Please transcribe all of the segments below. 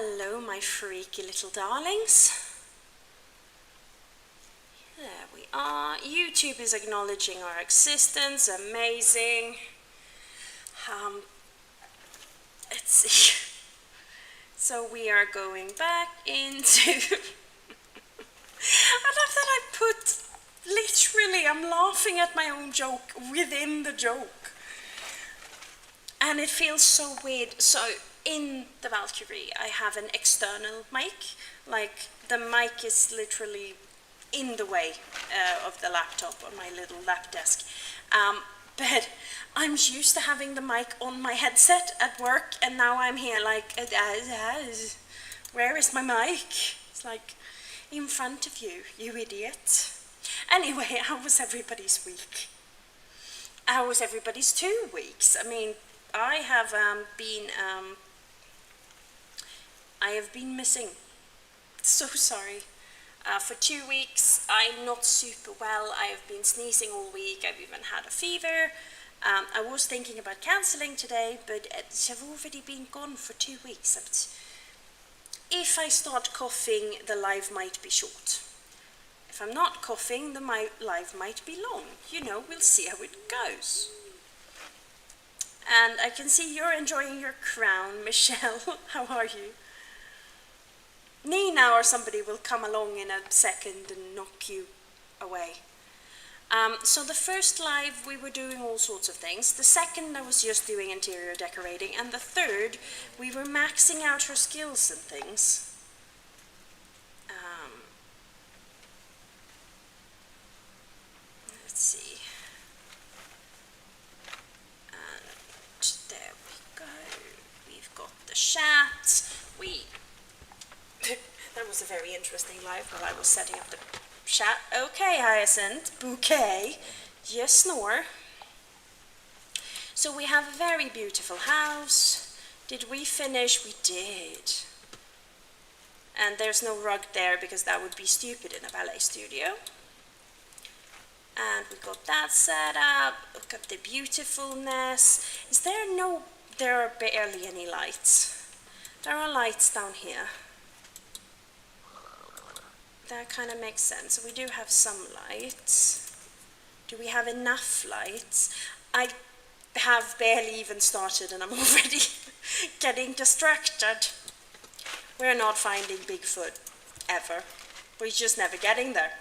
Hello, my freaky little darlings. There we are. YouTube is acknowledging our existence. Amazing. Let's see. So we are going back into... I love that I put... Literally, I'm laughing at my own joke within the joke. And it feels so weird. So in the Valkyrie, I have an external mic. Like, the mic is literally in the way of the laptop on my little lap desk. But I'm used to having the mic on my headset at work, and now I'm here like, where is my mic? It's like, in front of you, you idiot. Anyway, how was everybody's week? How was everybody's 2 weeks? I mean, I have been missing. So sorry. For 2 weeks, I'm not super well. I have been sneezing all week. I've even had a fever. I was thinking about cancelling today, but I've already been gone for 2 weeks. If I start coughing, the live might be short. If I'm not coughing, the live might be long. You know, we'll see how it goes. And I can see you're enjoying your crown, Michelle. How are you? Nina or somebody will come along in a second and knock you away. So the first live, we were doing all sorts of things. The second, I was just doing interior decorating. And the third, we were maxing out her skills and things. Let's see. And there we go. We've got the chat. That was a very interesting live while I was setting up the chat. Okay, Hyacinth, bouquet, you snore. So we have a very beautiful house. Did we finish? We did. And there's no rug there because that would be stupid in a ballet studio. And we got that set up. Look at the beautifulness. There are barely any lights. There are lights down here. That kind of makes sense. So we do have some lights. Do we have enough lights? I have barely even started and I'm already getting distracted. We're not finding Bigfoot, ever. We're just never getting there.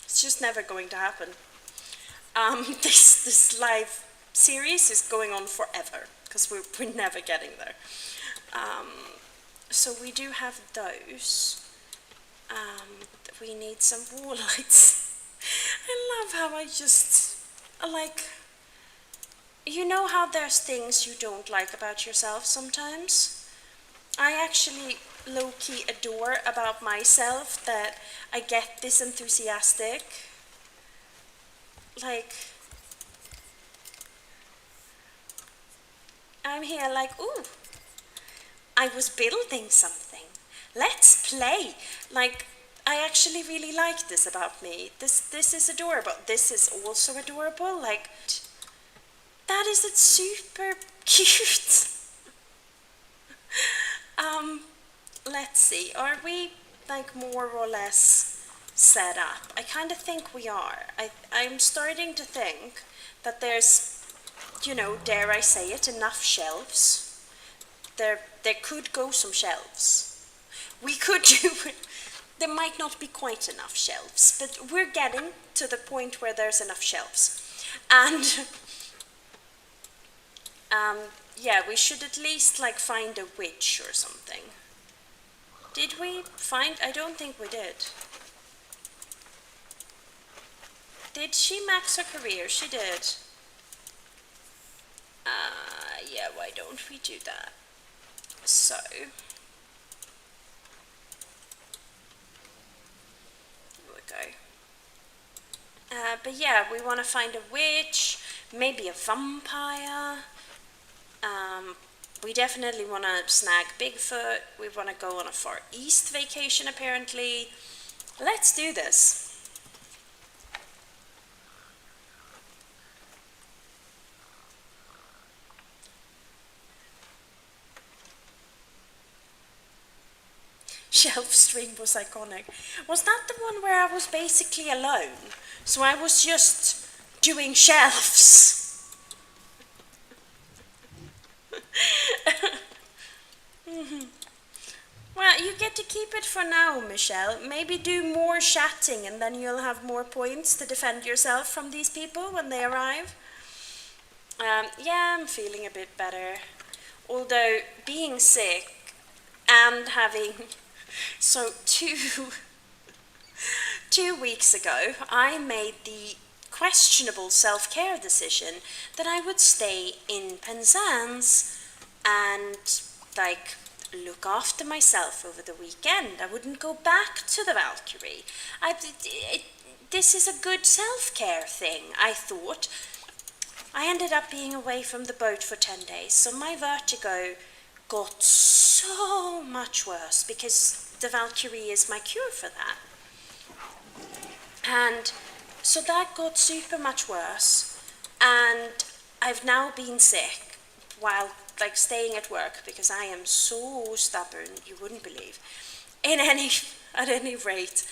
It's just never going to happen. This live series is going on forever because we're never getting there. So we do have those. We need some wall lights. I love how you know how there's things you don't like about yourself sometimes? I actually low-key adore about myself that I get this enthusiastic. Like, I'm here like, ooh, I was building something. Let's play. Like, I actually really like this about me. This is adorable. This is also adorable. Like, that is super cute. Let's see. Are we like more or less set up? I kind of think we are. I'm starting to think that there's, dare I say it, enough shelves. There could go some shelves. We could do it. There might not be quite enough shelves, but we're getting to the point where there's enough shelves. And yeah, we should at least like find a witch or something. Did we find? I don't think we did. Did she max her career? She did. Yeah, why don't we do that? So go. But yeah, we want to find a witch, maybe a vampire. We definitely want to snag Bigfoot. We want to go on a Far East vacation, apparently. Let's do this. shelf stream was iconic. Was that the one where I was basically alone? So I was just doing shelves. Well, you get to keep it for now, Michelle. Maybe do more chatting and then you'll have more points to defend yourself from these people when they arrive. Yeah, I'm feeling a bit better. Although being sick and having... So 2 weeks ago, I made the questionable self-care decision that I would stay in Penzance and, like, look after myself over the weekend. I wouldn't go back to the Valkyrie. This is a good self-care thing, I thought. I ended up being away from the boat for 10 days, so my vertigo got so much worse because the Valkyrie is my cure for that. And so that got super much worse, and I've now been sick while like staying at work because I am so stubborn, you wouldn't believe. At any rate,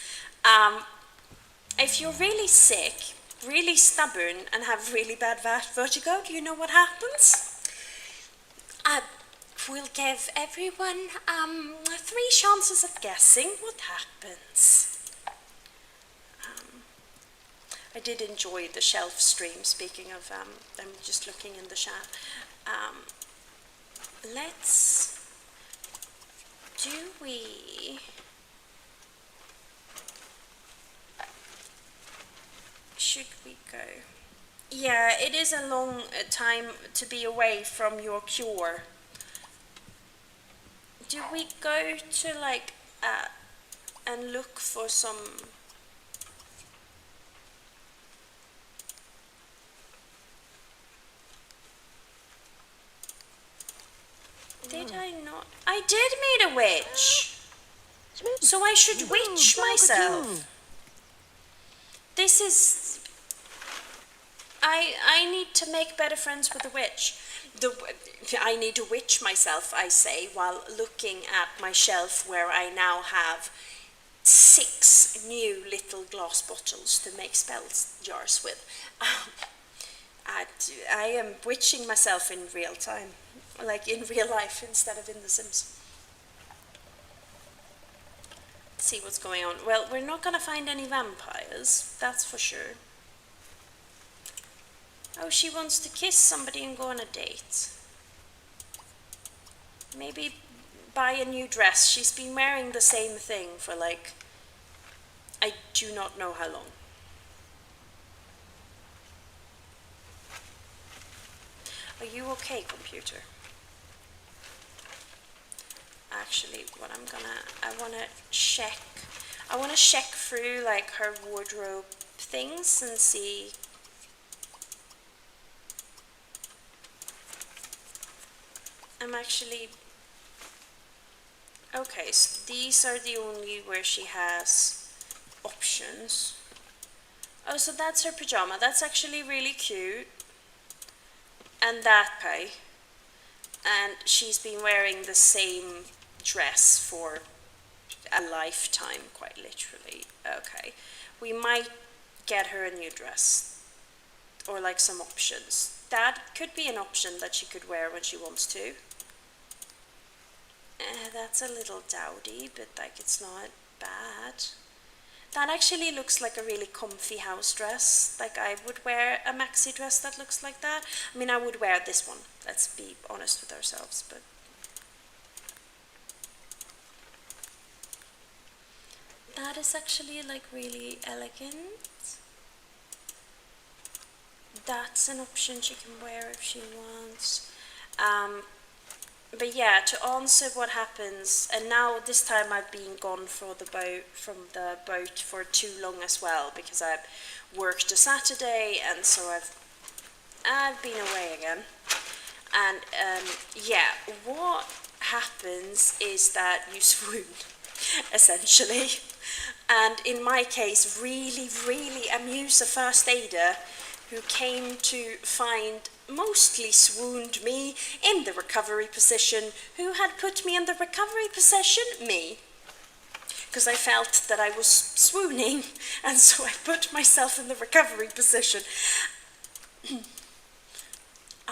if you're really sick, really stubborn, and have really bad vertigo, do you know what happens? I will give everyone 3 chances at guessing what happens. I did enjoy the shelf stream, speaking of, I'm just looking in the chat. Should we go? Yeah, it is a long time to be away from your cure. Do we go to like, and look for some... Did I not? I did meet a witch. So I should witch myself. This is... I need to make better friends with the witch. I need to witch myself, I say, while looking at my shelf where I now have 6 new little glass bottles to make spell jars with. I am witching myself in real time, like in real life instead of in The Sims. Let's see what's going on. Well, we're not gonna find any vampires, that's for sure. Oh, she wants to kiss somebody and go on a date. Maybe buy a new dress. She's been wearing the same thing for like, I do not know how long. Are you okay, computer? Actually, I wanna check through like her wardrobe things and see. I'm actually, okay, so these are the only where she has options. Oh, so that's her pajama. That's actually really cute. And that pay. And she's been wearing the same dress for a lifetime, quite literally. Okay, we might get her a new dress. Or like some options. That could be an option that she could wear when she wants to. That's a little dowdy, but like it's not bad. That actually looks like a really comfy house dress. Like I would wear a maxi dress that looks like that. I mean, I would wear this one. Let's be honest with ourselves, but... That is actually like really elegant. That's an option she can wear if she wants. But yeah, to answer what happens, and now this time I've been gone from the boat for too long as well, because I've worked a Saturday, and so I've been away again. And yeah, what happens is that you swoon, essentially. And in my case, really, really amuse a first aider who came to find mostly swooned me in the recovery position. Who had put me in the recovery position? Me. because I felt that I was swooning, and so I put myself in the recovery position.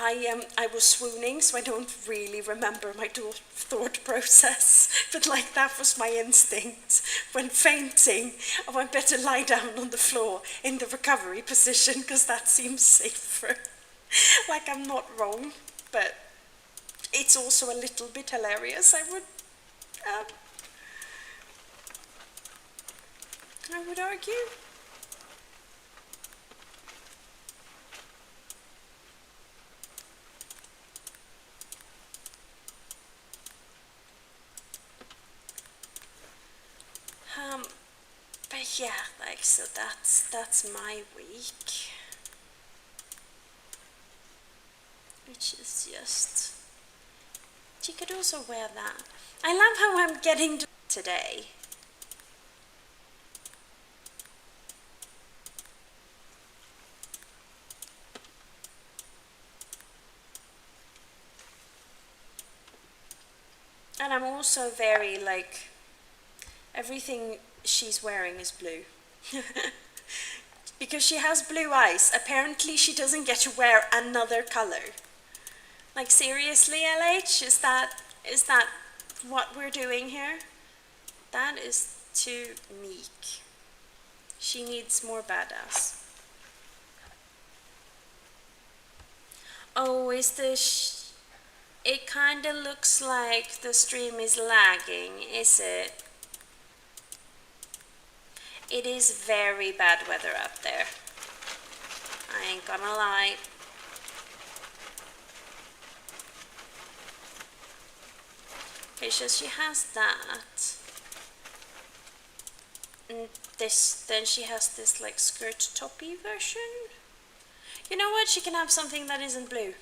I was swooning, so I don't really remember my thought process, but like that was my instinct when fainting. Oh, I better lie down on the floor in the recovery position because that seems safer. Like, I'm not wrong, but it's also a little bit hilarious. Um, I would argue. But yeah, like, so that's my week, which is just. She could also wear that. I love how I'm getting to today. And I'm also very, like, everything she's wearing is blue. Because she has blue eyes. Apparently she doesn't get to wear another color. Like, seriously, LH? Is that what we're doing here? That is too meek. She needs more badass. Oh, it kinda looks like the stream is lagging, is it? It is very bad weather up there. I ain't gonna lie. Okay, so she has that. And then she has this like skirt toppy version. You know what? She can have something that isn't blue.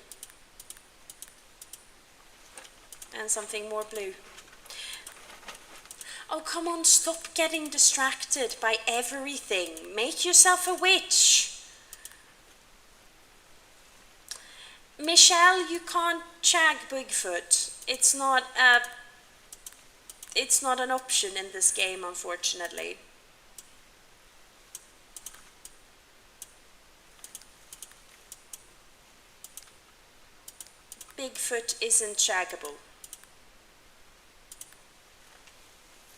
And something more blue. Oh, come on, stop getting distracted by everything. Make yourself a witch. Michelle, you can't shag Bigfoot. It's not an option in this game, unfortunately. Bigfoot isn't shaggable.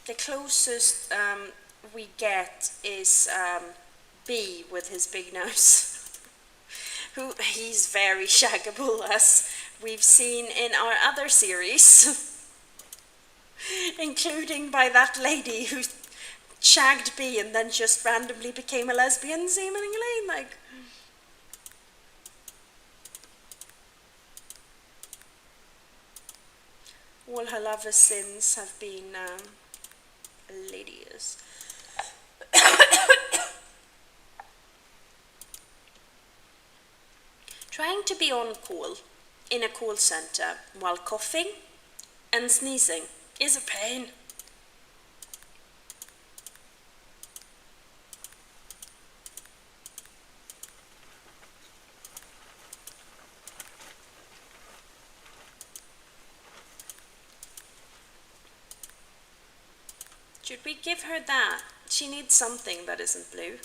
The closest we get is B with his big nose. He's very shaggable, as we've seen in our other series. Including by that lady who shagged B and then just randomly became a lesbian, seemingly. Like, all her lover's sins have been ladies. Trying to be on call in a call center while coughing and sneezing is a pain. Should we give her that? She needs something that isn't blue.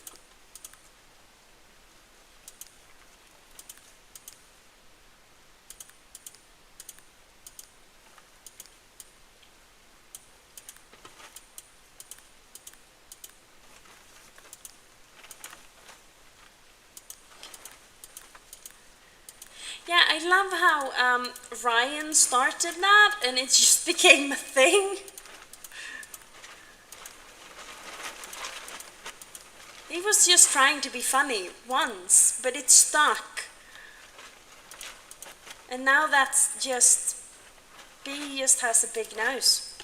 Yeah, I love how Ryan started that and it just became a thing. He was just trying to be funny once, but it stuck. And now that's just, B just has a big nose.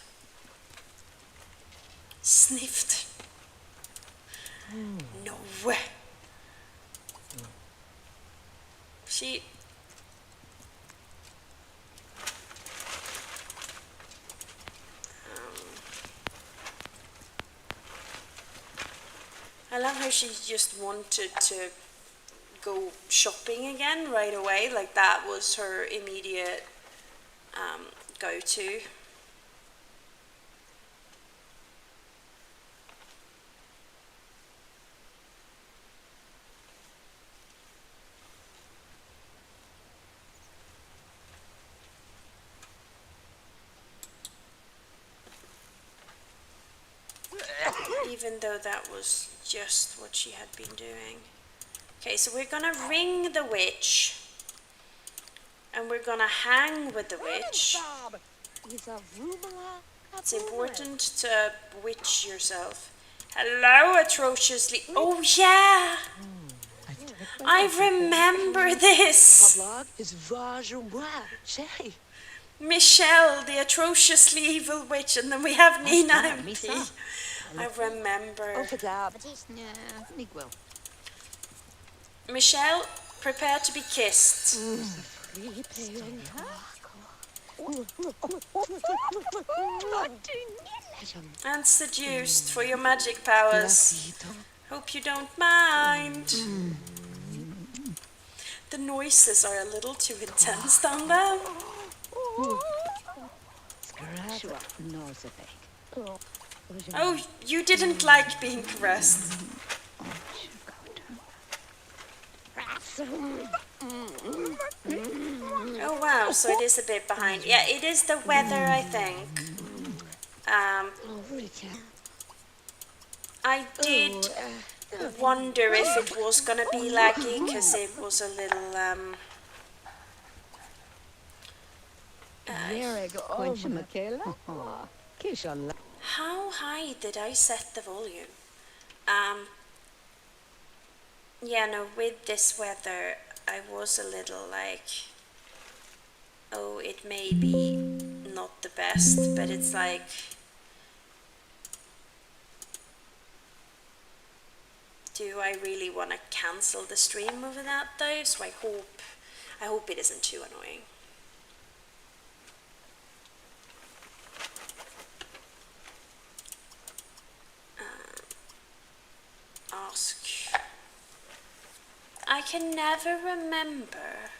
Sniffed. No way. She... I love how she just wanted to go shopping again right away. Like, that was her immediate go-to. even though that was just what she had been doing. Okay, so we're gonna ring the witch. And we're gonna hang with the witch. It's important to witch yourself. Hello, atrociously. Oh, yeah! I remember this! Michelle, the atrociously evil witch, and then we have Nina MP. I remember. Michelle, prepare to be kissed. And seduced for your magic powers. Hope you don't mind. The noises are a little too intense down there. Oh, you didn't like being caressed. Oh wow, so it is a bit behind. Yeah, it is the weather, I think. I did wonder if it was gonna be laggy, because it was a little, how high did I set the volume? Yeah, no, with this weather, I was a little like, oh, it may be not the best, but it's like, do I really want to cancel the stream over that though? So I hope it isn't too annoying. Ask. I can never remember.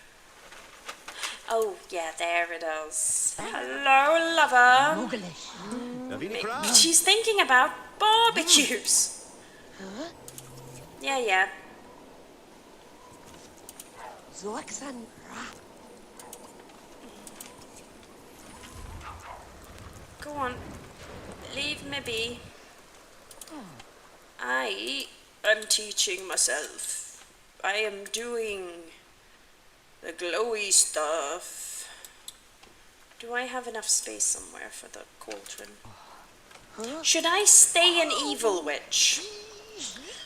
Oh, yeah, there it is. Hello, lover. She's thinking about barbecues. Yeah. Go on. Leave me be. I am teaching myself. I am doing the glowy stuff. Do I have enough space somewhere for the cauldron? Should I stay an evil witch?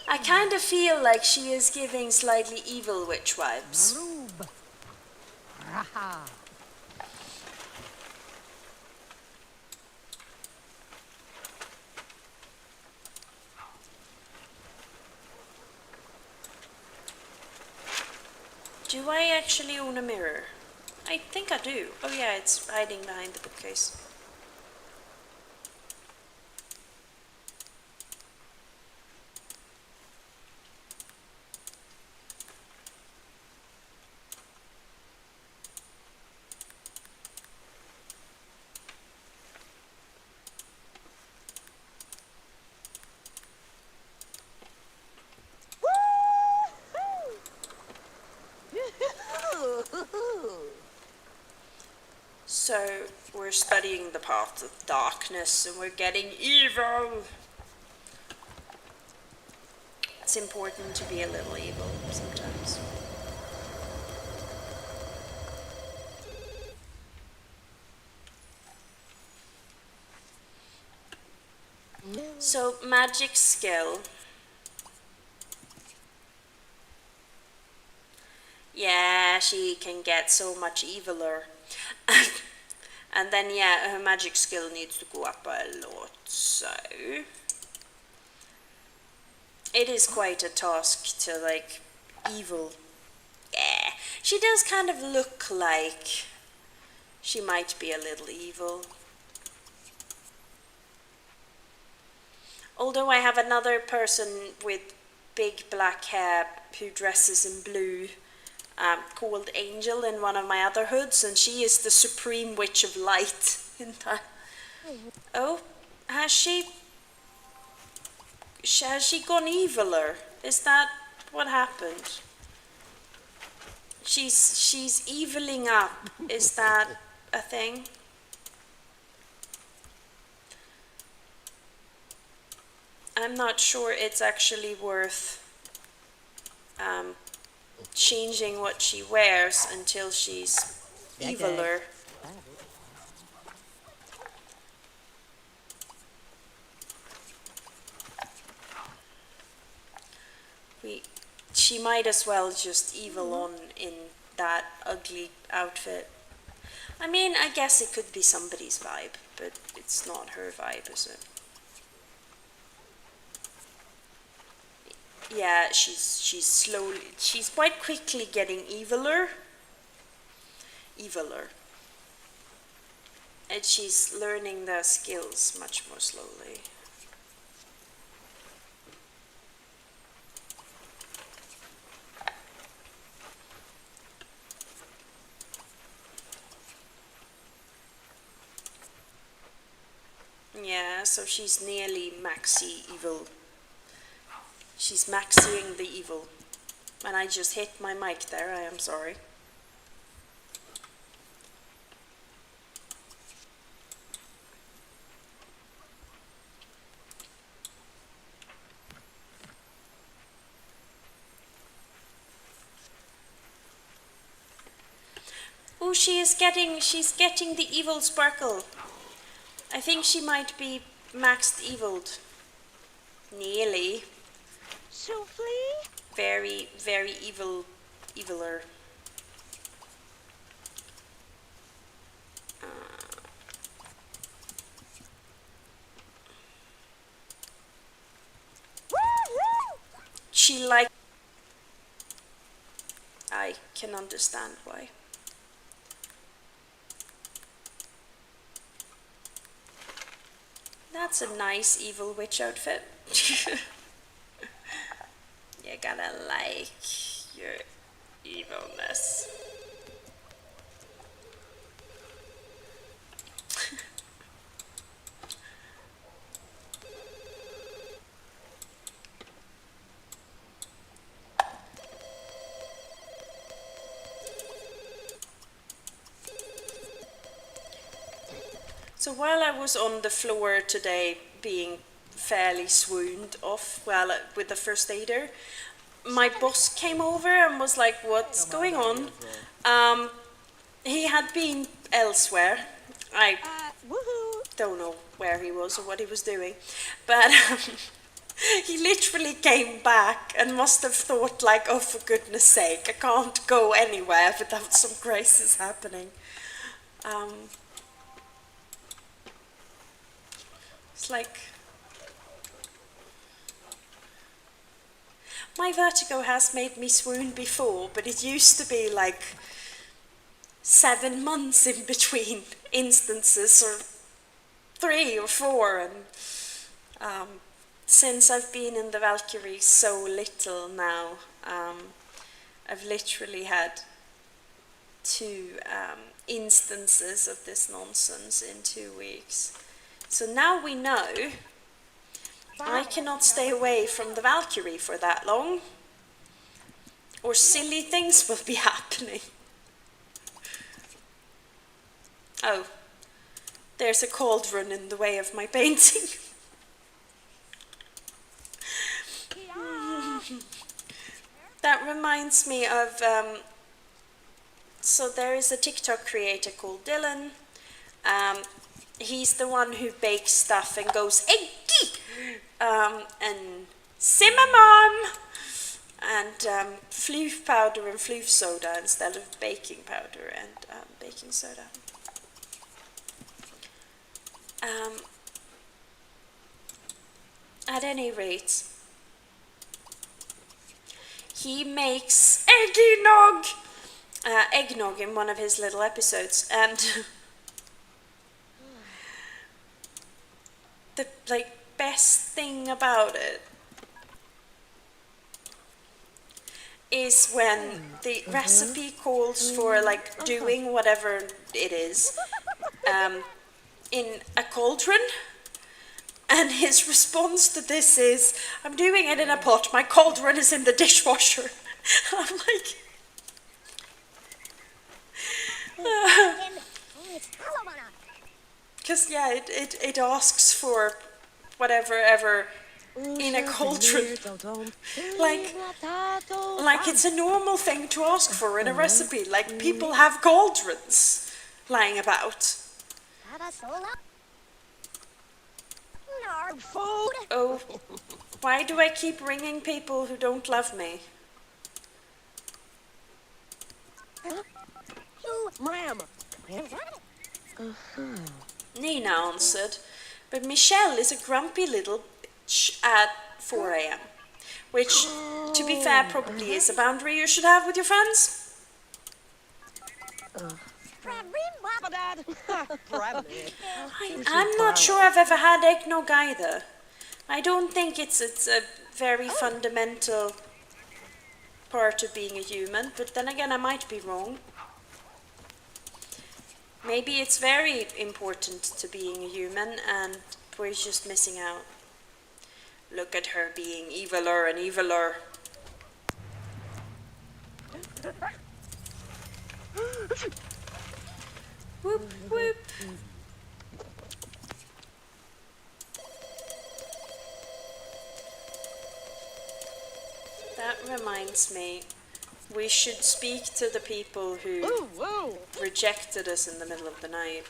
I kind of feel like she is giving slightly evil witch vibes. Do I actually own a mirror? I think I do. Oh yeah, it's hiding behind the bookcase. So, we're studying the path of darkness and we're getting evil. It's important to be a little evil sometimes. So, magic skill. Yeah, she can get so much eviler. And then, yeah, her magic skill needs to go up a lot, so... It is quite a task to, like, evil. Yeah, she does kind of look like she might be a little evil. Although I have another person with big black hair who dresses in blue, called Angel in one of my other hoods, and she is the supreme witch of light in that. Oh, has she gone eviler? Is that what happened? She's eviling up. Is that a thing? I'm not sure it's actually worth changing what she wears until she's eviler. She might as well just evil on in that ugly outfit. I mean, I guess it could be somebody's vibe, but it's not her vibe, is it? Yeah, she's quite quickly getting eviler. And she's learning the skills much more slowly. Yeah, so she's nearly maxi evil. She's maxing the evil. And I just hit my mic there, I am sorry. Oh, she's getting the evil sparkle. I think she might be maxed eviled. Nearly. Souffle? Very, very eviler. She like. I can understand why. That's a nice evil witch outfit. You gotta like your evilness. So while I was on the floor today being fairly swooned off with the first aider, my boss came over and was like, what's going on? He had been elsewhere. I don't know where he was or what he was doing, but he literally came back and must have thought like, oh, for goodness sake, I can't go anywhere without some crisis happening. It's like, my vertigo has made me swoon before, but it used to be like 7 months in between instances, or 3 or 4, and since I've been in the Valkyrie so little now, I've literally had 2 instances of this nonsense in 2 weeks. So now we know I cannot stay away from the Valkyrie for that long, or silly things will be happening. Oh, there's a cauldron in the way of my painting. That reminds me of, so there is a TikTok creator called Dylan. He's the one who bakes stuff and goes, eggy! And cinnamon! And floof powder and floof soda instead of baking powder and baking soda. At any rate, he makes eggnog in one of his little episodes, and the best thing about it is when the recipe calls for doing whatever it is in a cauldron, and his response to this is, I'm doing it in a pot, my cauldron is in the dishwasher. And I'm like, because yeah, it asks for whatever ever in a cauldron. Like it's a normal thing to ask for in a recipe. Like people have cauldrons lying about. Food. Oh, why do I keep ringing people who don't love me? Ma'am. Nina answered, but Michelle is a grumpy little bitch at 4 a.m. Which, to be fair, probably is a boundary you should have with your friends. I'm not sure I've ever had eggnog either. I don't think it's a very fundamental part of being a human, but then again, I might be wrong. Maybe it's very important to being a human and we're just missing out. Look at her being eviler and eviler. Whoop, whoop. That reminds me, we should speak to the people who rejected us in the middle of the night.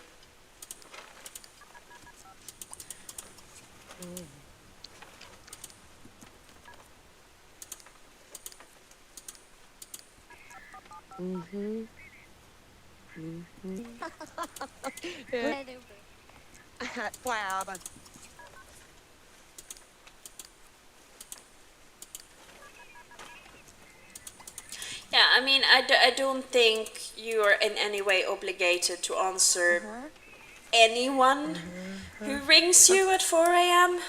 Wow. Yeah, I mean, I don't think you are in any way obligated to answer anyone who rings you at 4 a.m.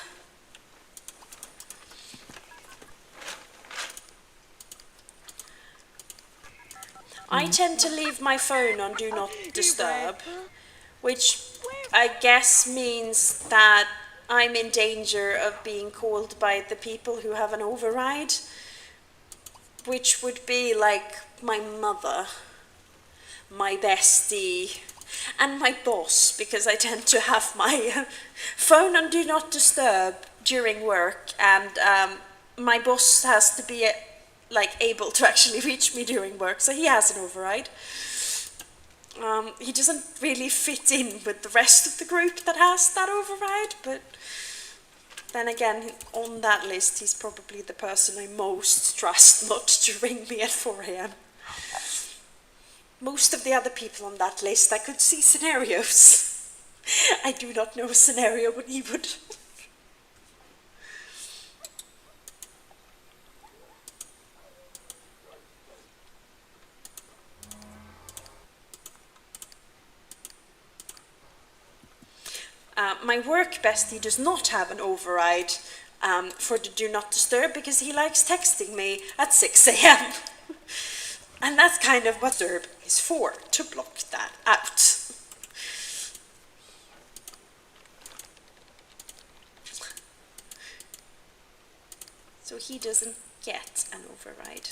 I tend to leave my phone on Do Not Disturb, which I guess means that I'm in danger of being called by the people who have an override, which would be like my mother, my bestie, and my boss, because I tend to have my phone on Do Not Disturb during work, and my boss has to be able to actually reach me during work, so he has an override. He doesn't really fit in with the rest of the group that has that override, but then again, on that list, he's probably the person I most trust not to ring me at 4 a.m. Most of the other people on that list, I could see scenarios. I do not know a scenario when he would. My work bestie does not have an override for the Do Not Disturb because he likes texting me at 6 a.m. And that's kind of what Disturb is for, to block that out. So he doesn't get an override.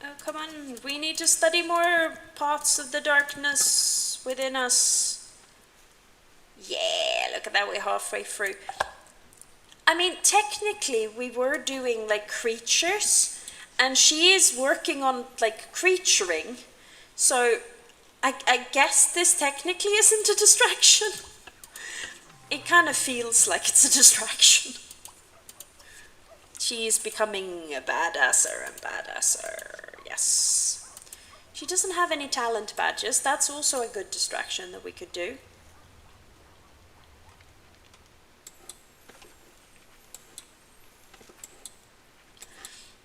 Oh, come on, we need to study more parts of the darkness within us. Yeah, look at that, we're halfway through. I mean, technically, we were doing, creatures, and she is working on, creaturing, so I guess this technically isn't a distraction. It kind of feels like it's a distraction. She's becoming a badasser and badasser. Yes. She doesn't have any talent badges. That's also a good distraction that we could do.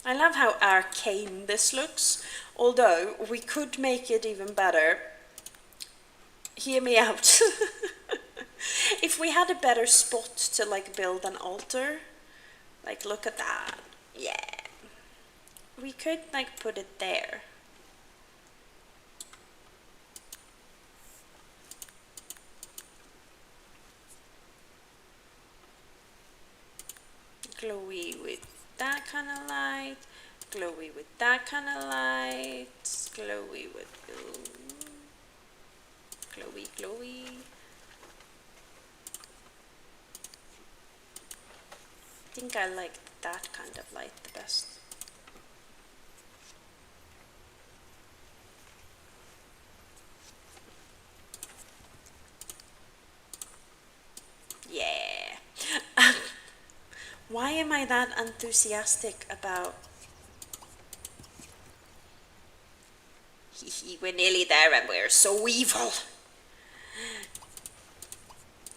I love how arcane this looks, although we could make it even better. Hear me out. If we had a better spot to build an altar, look at that. Yeah. We could put it there. Glowy with that kind of light. glowy with that kind of light, glowy with, ooh, glowy, glowy. I think I like that kind of light the best. Yeah. Why am I that enthusiastic about? We're nearly there and we're so evil.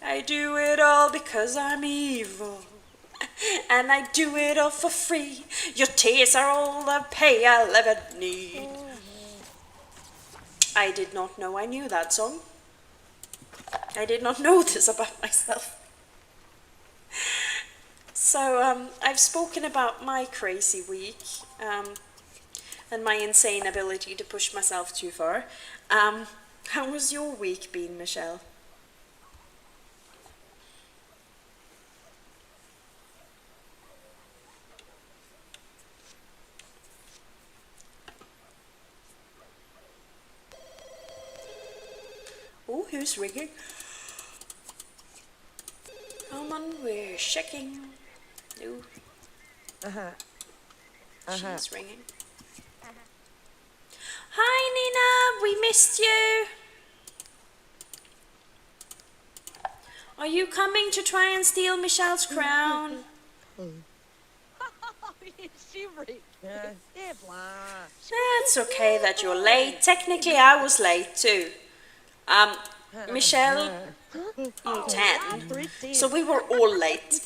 I do it all because I'm evil. And I do it all for free. Your tears are all the pay I'll ever need. I did not know I knew that song. I did not know this about myself. So I've spoken about my crazy week and my insane ability to push myself too far. How was your week been, Michelle? Oh, who's ringing? Come on, we're checking. No. She's ringing. Hi, Nina. We missed you. Are you coming to try and steal Michelle's crown? She freaked. It's okay that you're late. Technically, I was late too. Michelle, 10. So we were all late.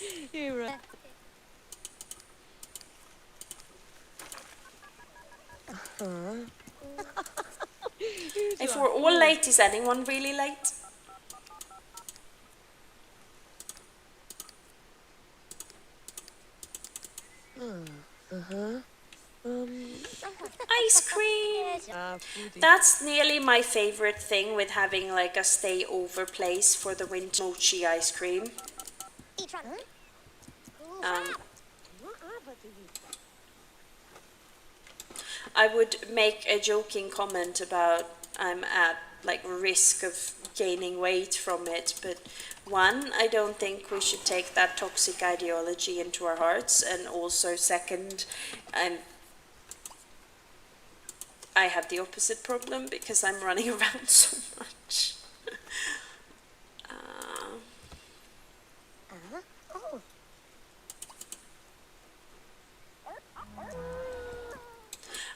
If we're all late, is anyone really late? Ice cream! That's nearly my favorite thing with having like a stay over place for the winter mochi ice cream. I would make a joking comment about I'm at like risk of gaining weight from it, but one, I don't think we should take that toxic ideology into our hearts, and also second, I have the opposite problem because I'm running around so much.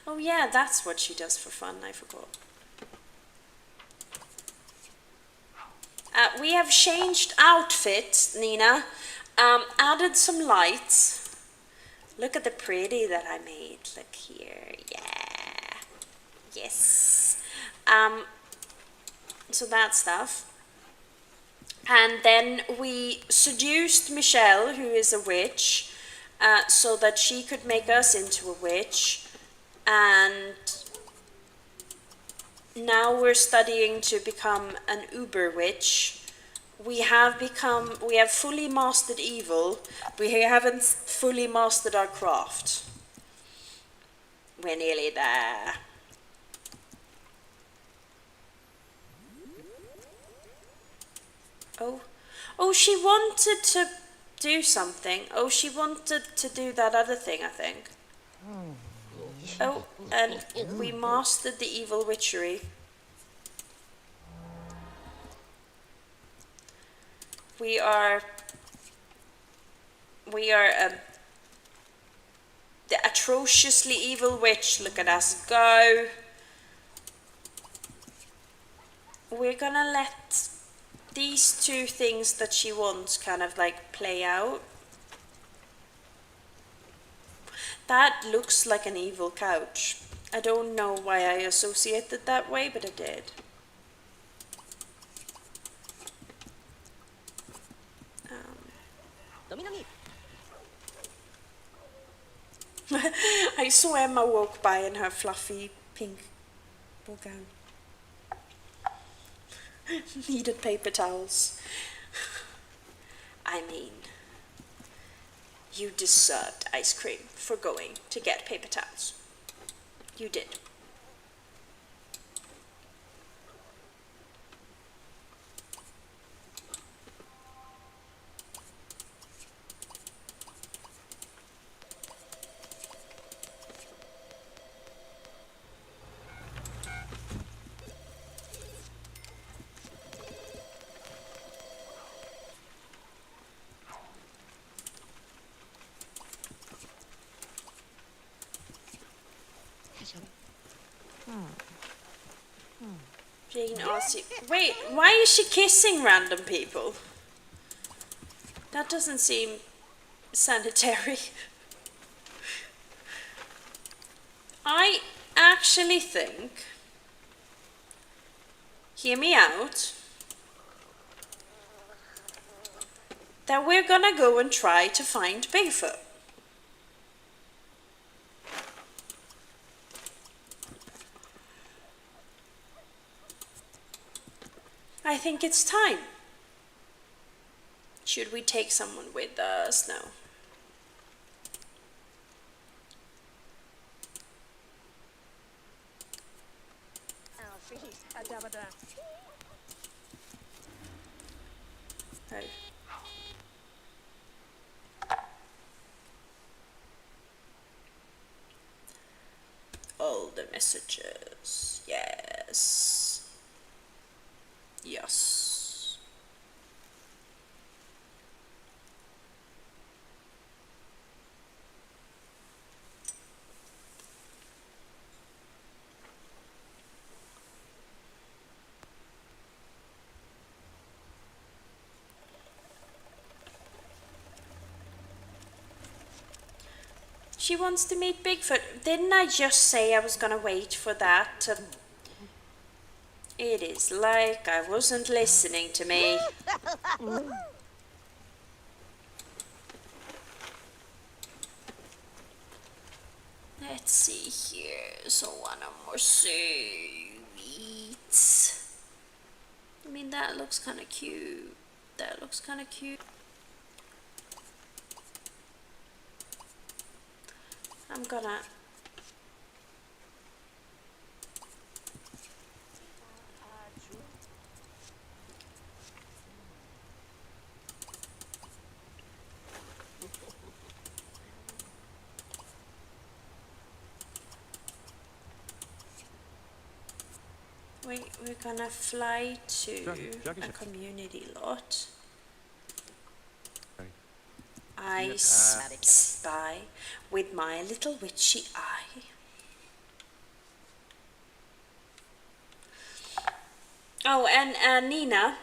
Oh yeah, that's what she does for fun, I forgot. We have changed outfit, Nina. Added some lights. Look at the pretty that I made. Look here, yeah. Yes. So that stuff. And then we seduced Michelle, who is a witch, so that she could make us into a witch. And now we're studying to become an uber witch. We have fully mastered evil. We haven't fully mastered our craft. We're nearly there. Oh, she wanted to do something. Oh, she wanted to do that other thing, I think. Oh, and we mastered the evil witchery. We are the atrociously evil witch. Look at us go. We're gonna let these two things that she wants kind of like play out. That looks like an evil couch. I don't know why I associated that way, but I did. I saw Emma walk by in her fluffy pink ball gown. Needed paper towels. I mean, You deserved ice cream for going to get paper towels. You did. Jane asks you, wait, why is she kissing random people? That doesn't seem sanitary. I actually think, hear me out, that we're gonna go and try to find Bigfoot. I think it's time. Should we take someone with us? No. Oh. All the messages. Yes. Yes. She wants to meet Bigfoot. Didn't I just say I was gonna wait for that? It is like I wasn't listening to me. Let's see here. So one more sweets. I mean, that looks kind of cute. That looks kind of cute. I'm gonna... We're gonna fly to a community lot. I spy with my little witchy eye. Oh, and Nina,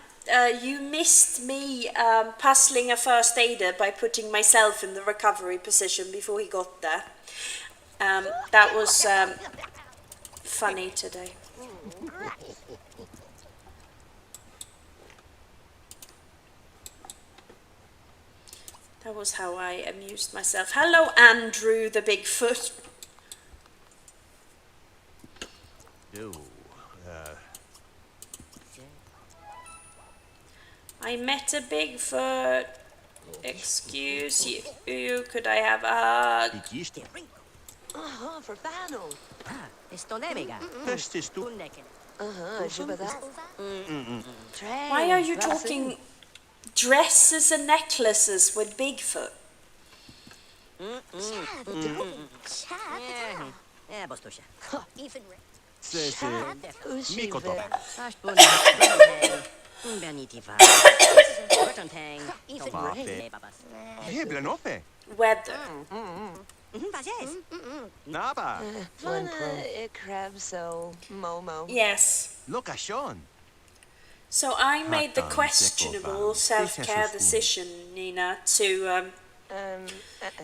you missed me puzzling a first aider by putting myself in the recovery position before he got there. That was funny today. That was how I amused myself. Hello, Andrew the Bigfoot. I met a Bigfoot. Excuse you. Could I have a hug? For Fano. Why are you talking dresses and necklaces with Bigfoot? Weather. Yes. So I made the questionable self-care decision, Nina, to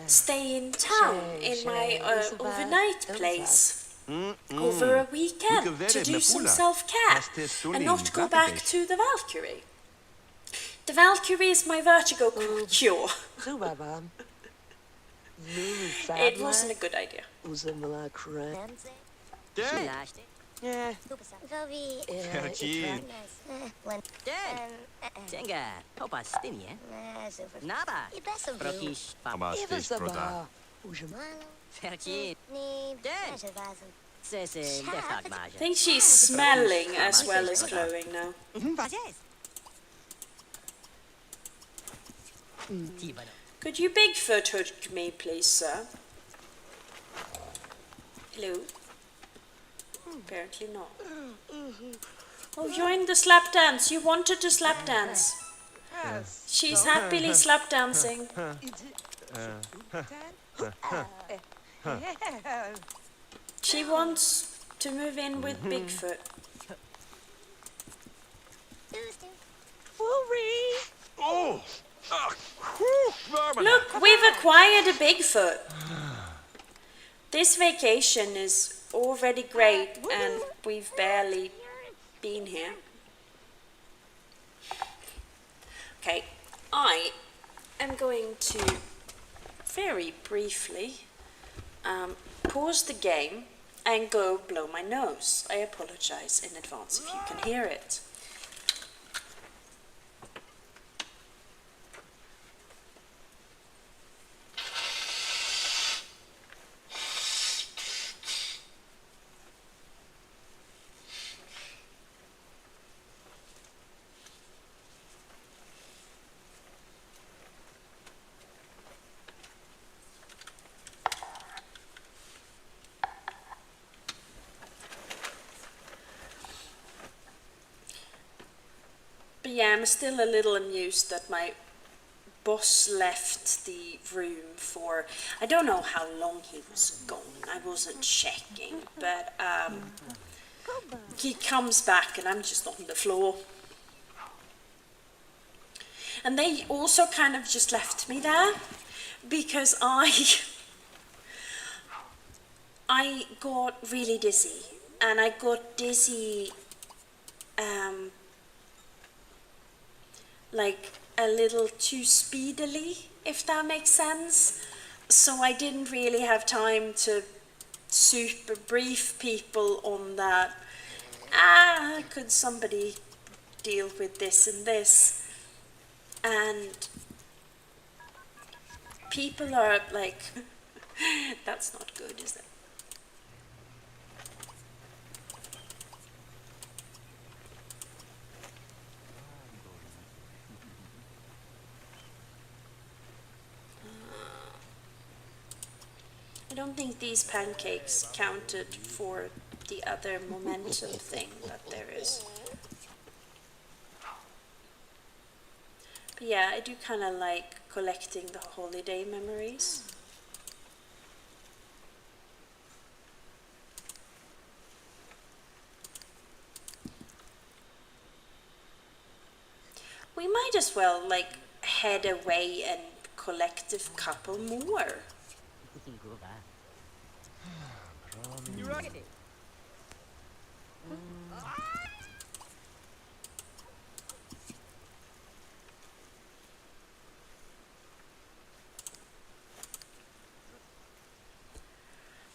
stay in town in my overnight place over a weekend to do some self-care and not go back to the Valkyrie. The Valkyrie is my vertigo cure. It wasn't a good idea. Yeah. Perci. Tenga, hopa stinie. Naba. Prokish. Ama stes proda. Perci. Se defag I maja. think she's smelling as well as glowing now. Vajes. Tibano. Could you Bigfoot hook me, please, sir? Hello? Apparently not. Oh, you're in the slap dance. You wanted to slap dance. She's happily slap dancing. She wants to move in with Bigfoot. Oh! Ach, whew, warmen. Look, we've acquired a Bigfoot. This vacation is already great and we've barely been here. Okay, I am going to very briefly pause the game and go blow my nose. I apologize in advance if you can hear it. But yeah, I'm still a little amused that my boss left the room for, I don't know how long he was gone, I wasn't checking, but he comes back and I'm just on the floor. And they also kind of just left me there because I got really dizzy, and I got dizzy like a little too speedily, if that makes sense. So I didn't really have time to super brief people on that. Could somebody deal with this and this? And people are like, that's not good, is it? I don't think these pancakes counted for the other momentum thing that there is. But yeah, I do kind of like collecting the holiday memories. We might as well like head away and collect a couple more.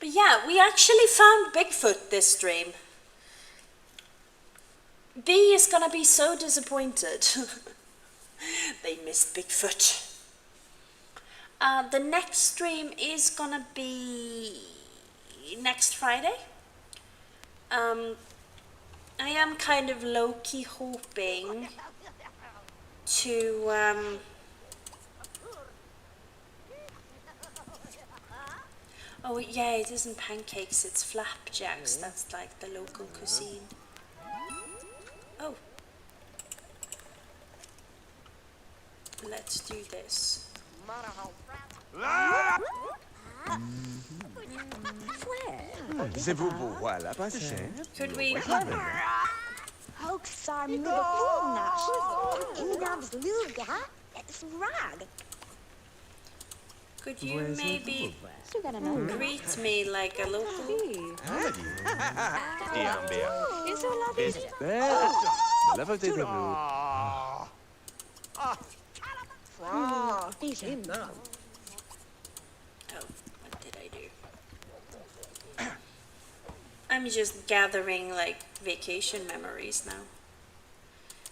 But yeah, we actually found Bigfoot this stream. B is gonna be so disappointed. They missed Bigfoot. The next stream is gonna be next Friday. I am kind of low-key hoping to oh yeah, it isn't pancakes, it's flapjacks. That's like the local cuisine. Oh. Let's do this. C'est-vous pour voilà, passez. Could we Could you maybe greet me like a local? La faute est bleue. Oh, what did I do? I'm just gathering like vacation memories now.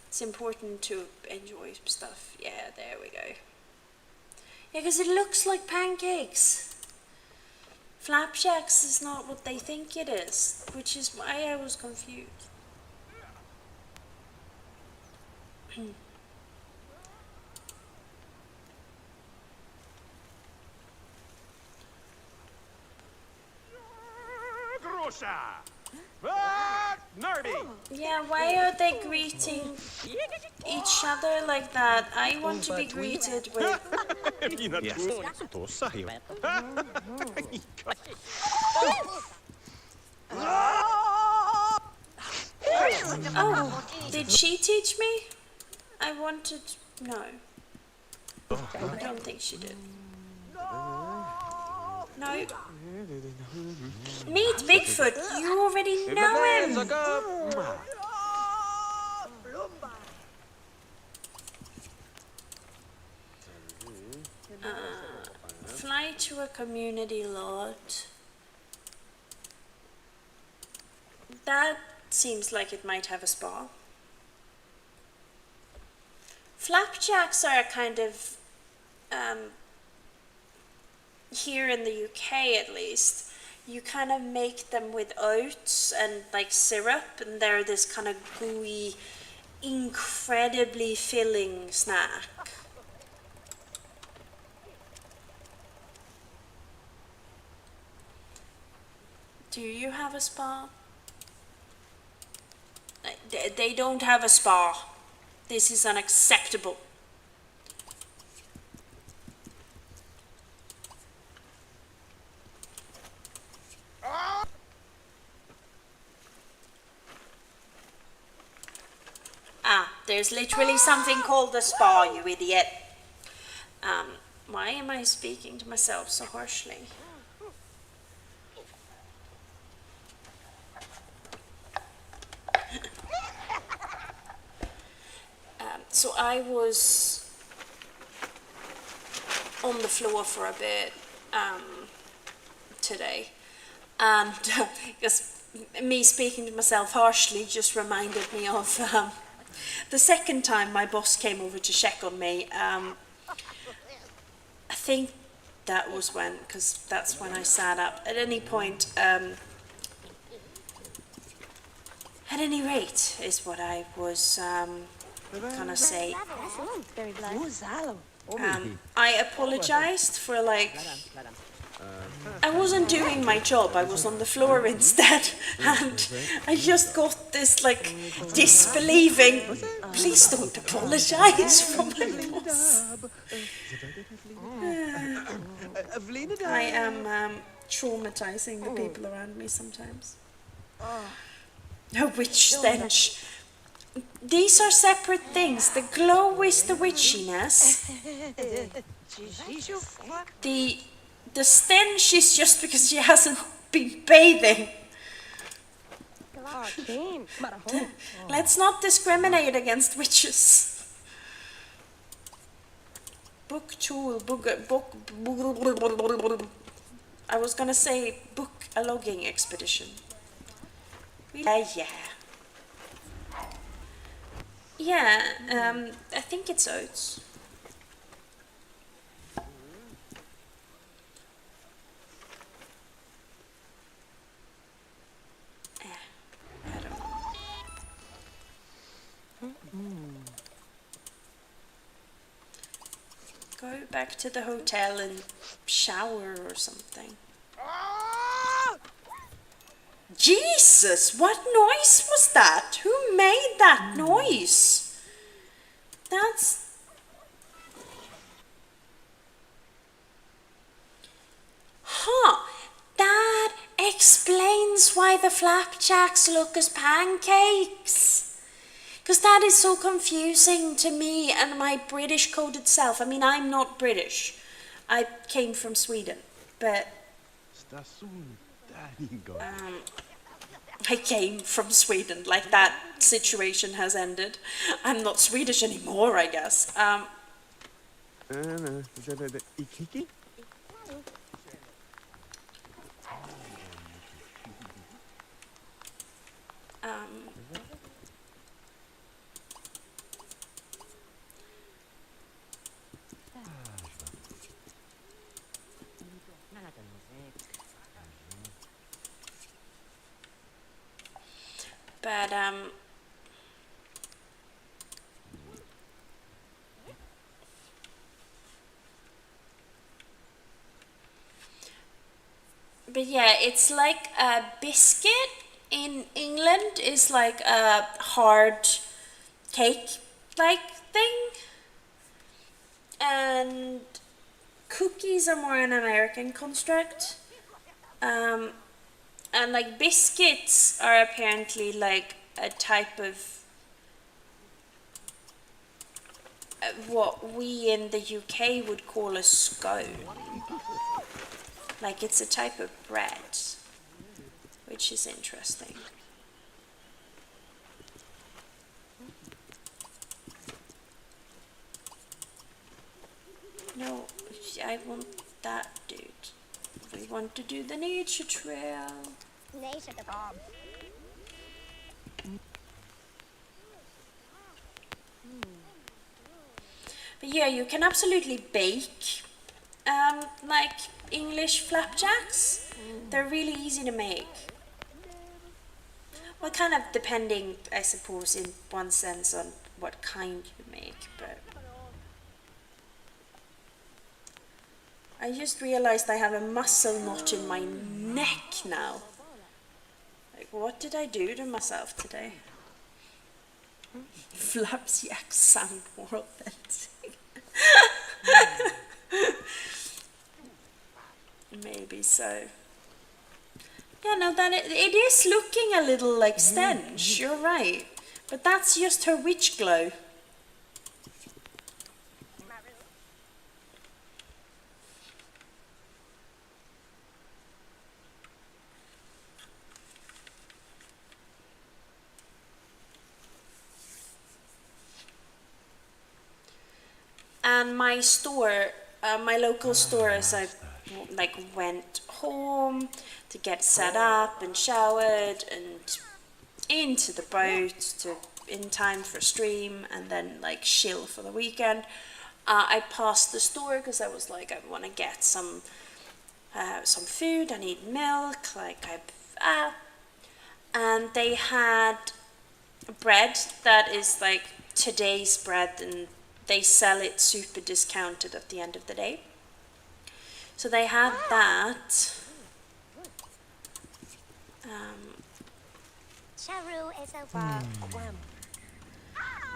It's important to enjoy stuff. Yeah, there we go. Yeah, because it looks like pancakes. Flapjacks is not what they think it is, which is why I was confused. Grosha! Ah, nerdy! Yeah, why are they greeting each other like that? I want to be greeted with... Yes, tuossa hiu. Oh, did she teach me? I wanted... No. I don't think she did. No. Meet Bigfoot. You already know him. Fly to a community lot. That seems like it might have a spa. Flapjacks are kind of, here in the UK at least, you kind of make them with oats and like syrup, and they're this kind of gooey, incredibly filling snack. Do you have a spa? They don't have a spa. This is unacceptable. Ah, there's literally something called a spa, you idiot. Why am I speaking to myself so harshly? So I was on the floor for a bit today, and because me speaking to myself harshly just reminded me of the second time my boss came over to check on me. I think that was when, because that's when I sat up. At any point, at any rate, is what I was gonna say. I apologized for like, I wasn't doing my job, I was on the floor instead, and I just got this like disbelieving, please don't apologize from my boss. I am traumatizing the people around me sometimes. A witch stench. These are separate things. The glow is the witchiness. The stench is just because she hasn't been bathing. Let's not discriminate against witches. Book tool, book. I was gonna say book a logging expedition. Yeah. Yeah, I think it's oats. I don't know. Go back to the hotel and shower or something. Jesus, what noise was that? Who made that noise? That's... Huh, that explains why the flapjacks look as pancakes. Because that is so confusing to me and my British coded self. I mean, I'm not British. I came from Sweden, but... I came from Sweden, like that situation has ended. I'm not Swedish anymore, I guess. Um, but yeah, it's like a biscuit in England is like a hard cake like thing, and cookies are more an American construct. Um, and like biscuits are apparently like a type of what we in the UK would call a scone. Like it's a type of bread, which is interesting. No, I want that dude. We want to do the nature trail. Nature the bomb. But yeah, you can absolutely bake like English flapjacks. They're really easy to make. Well, kind of depending, I suppose, in one sense on what kind you make, but I just realized I have a muscle knot in my neck now. Like, what did I do to myself today? Flapjack sound more authentic. Maybe so. Yeah, no, that it is looking a little like stench, you're right. But that's just her witch glow. And my store, my local store, as I like went home to get set up and showered and into the boat to in time for stream and then like chill for the weekend. I passed the store because I was like, I want to get some food. I need milk. And they had bread that is like today's bread, and they sell it super discounted at the end of the day. So they had that. Charu is a bomb.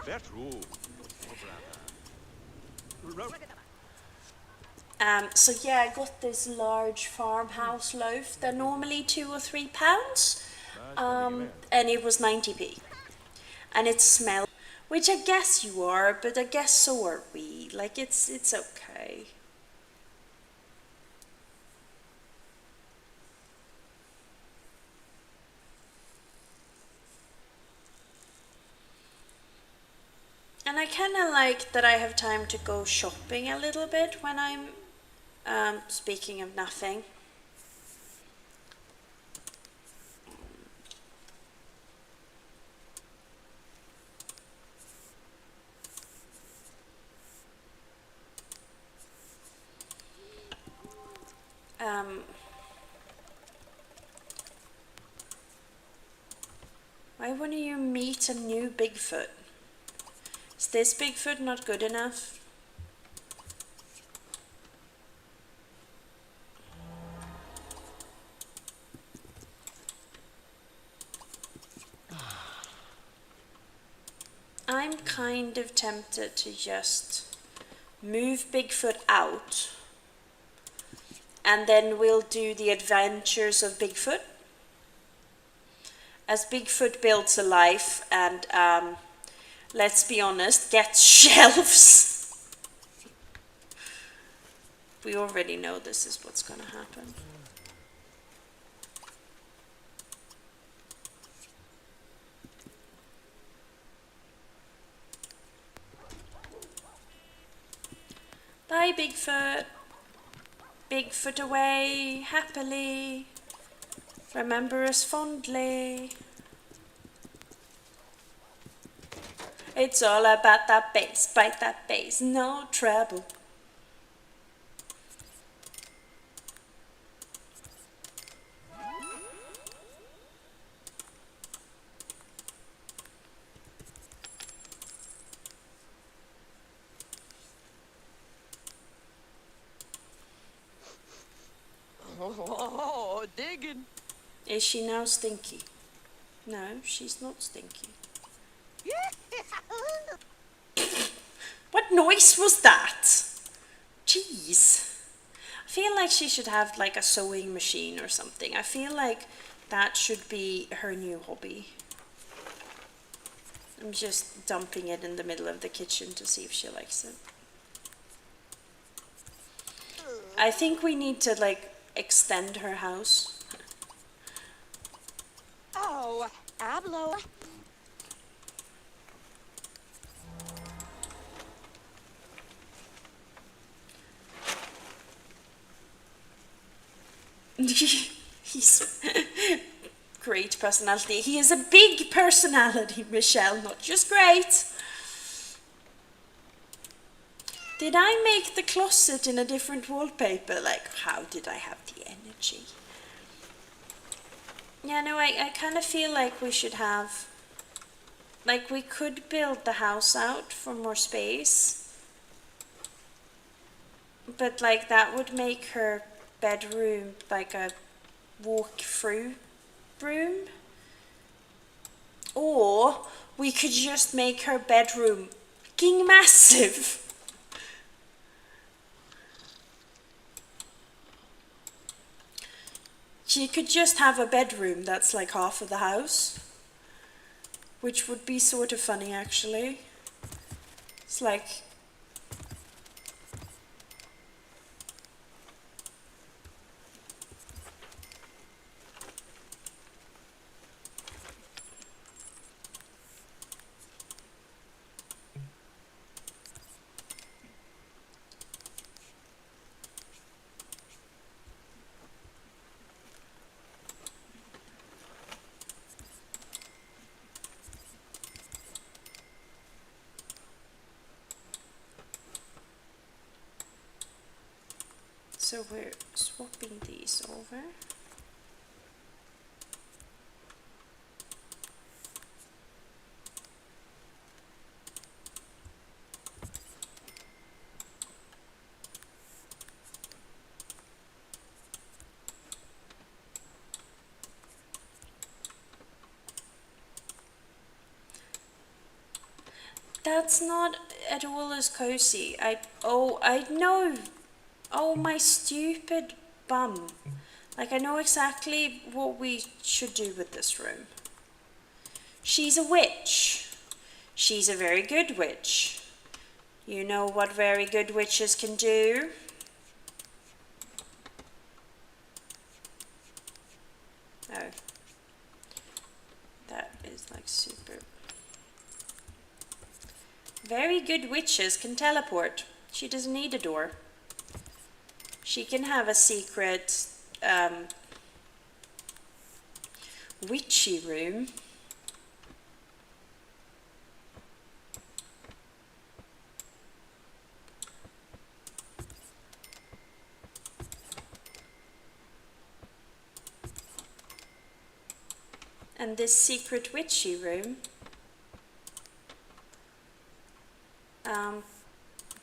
That's true. So yeah, I got this large farmhouse loaf. They're normally £2 or £3, and it was 90p. And it smelled, which I guess you are, but I guess so are we. Like it's okay. And I kind of like that I have time to go shopping a little bit when I'm speaking of nothing. Why wouldn't you meet a new Bigfoot? Is this Bigfoot not good enough? I'm kind of tempted to just move Bigfoot out and then we'll do the adventures of Bigfoot. As Bigfoot builds a life and, let's be honest, gets shelves. We already know this is what's going to happen. Bye, Bigfoot. Bigfoot away, happily. Remember us fondly. It's all about that bass, bite that bass, no trouble. Oh, digging. Is she now stinky? No, she's not stinky. What noise was that? Jeez. I feel like she should have like a sewing machine or something. I feel like that should be her new hobby. I'm just dumping it in the middle of the kitchen to see if she likes it. I think we need to like extend her house. Oh, hablo. He's great personality. He is a big personality, Michelle, not just great. Did I make the closet in a different wallpaper? Like, how did I have the energy? Yeah, no, I kind of feel like we should have, like, we could build the house out for more space. But, like, that would make her bedroom like a walk-through room. Or we could just make her bedroom fucking massive. She could just have a bedroom that's like half of the house, which would be sort of funny actually. It's like, so we're swapping these over. That's not at all as cozy. I know. Oh, my stupid bum. Like, I know exactly what we should do with this room. She's a witch. She's a very good witch. You know what very good witches can do? Oh. That is like super. Very good witches can teleport. She doesn't need a door. She can have a secret witchy room. And this secret witchy room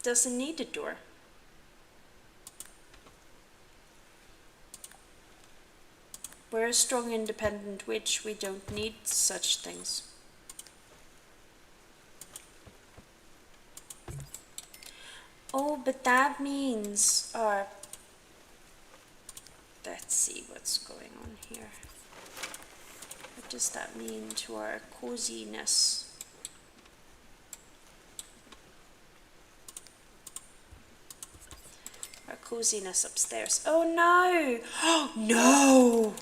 doesn't need a door. We're a strong, independent witch. We don't need such things. Oh, but that means our... Let's see what's going on here. What does that mean to our coziness? Our coziness upstairs. Oh no! Oh no!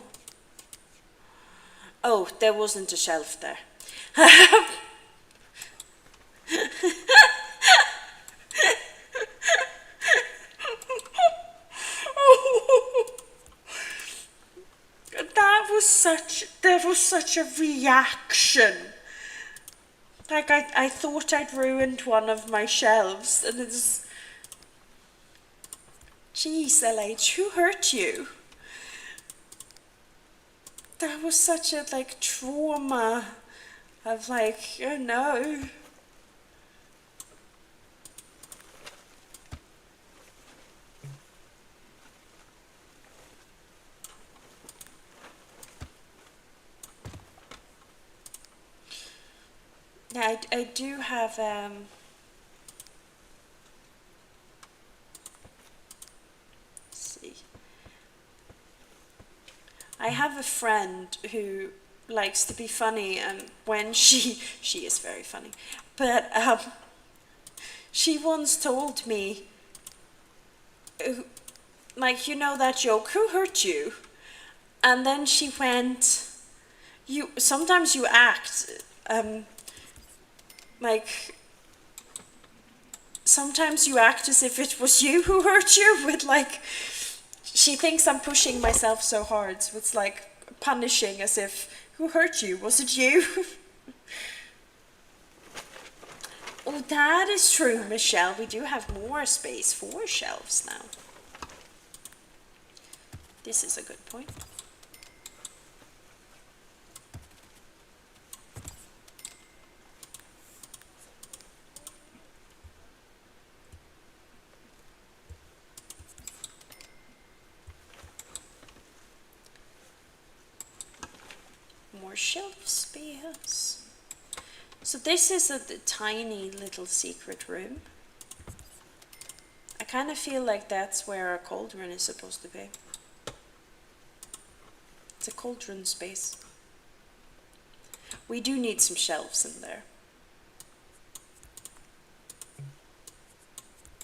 Oh, there wasn't a shelf there. That was such a reaction. Like, I thought I'd ruined one of my shelves, and it's... Jeez, LH, who hurt you? That was such a, like, trauma of, like, oh no. Yeah, I do have, let's see. I have a friend who likes to be funny, and when she is very funny, but she once told me, like, you know that joke, who hurt you? And then she went, sometimes you act, like, sometimes you act as if it was you who hurt you, with like, she thinks I'm pushing myself so hard, so it's like punishing as if, who hurt you? Was it you? Oh, that is true, Michelle. We do have more space for shelves now. This is a good point. More shelf space. So this is a tiny little secret room. I kind of feel like that's where our cauldron is supposed to be. It's a cauldron space. We do need some shelves in there.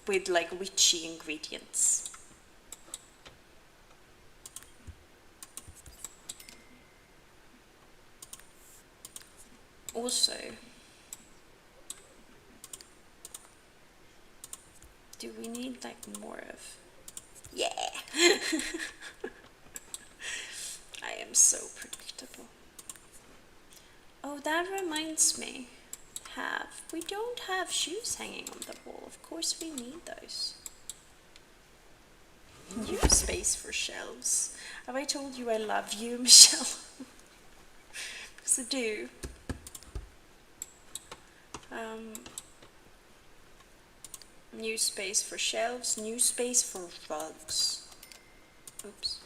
With like witchy ingredients. Also, do we need like more of... Yeah! I am so predictable. Oh, that reminds me. We don't have shoes hanging on the wall. Of course we need those. New space for shelves. Have I told you I love you, Michelle? Because I do. New space for shelves, new space for rugs. Oops.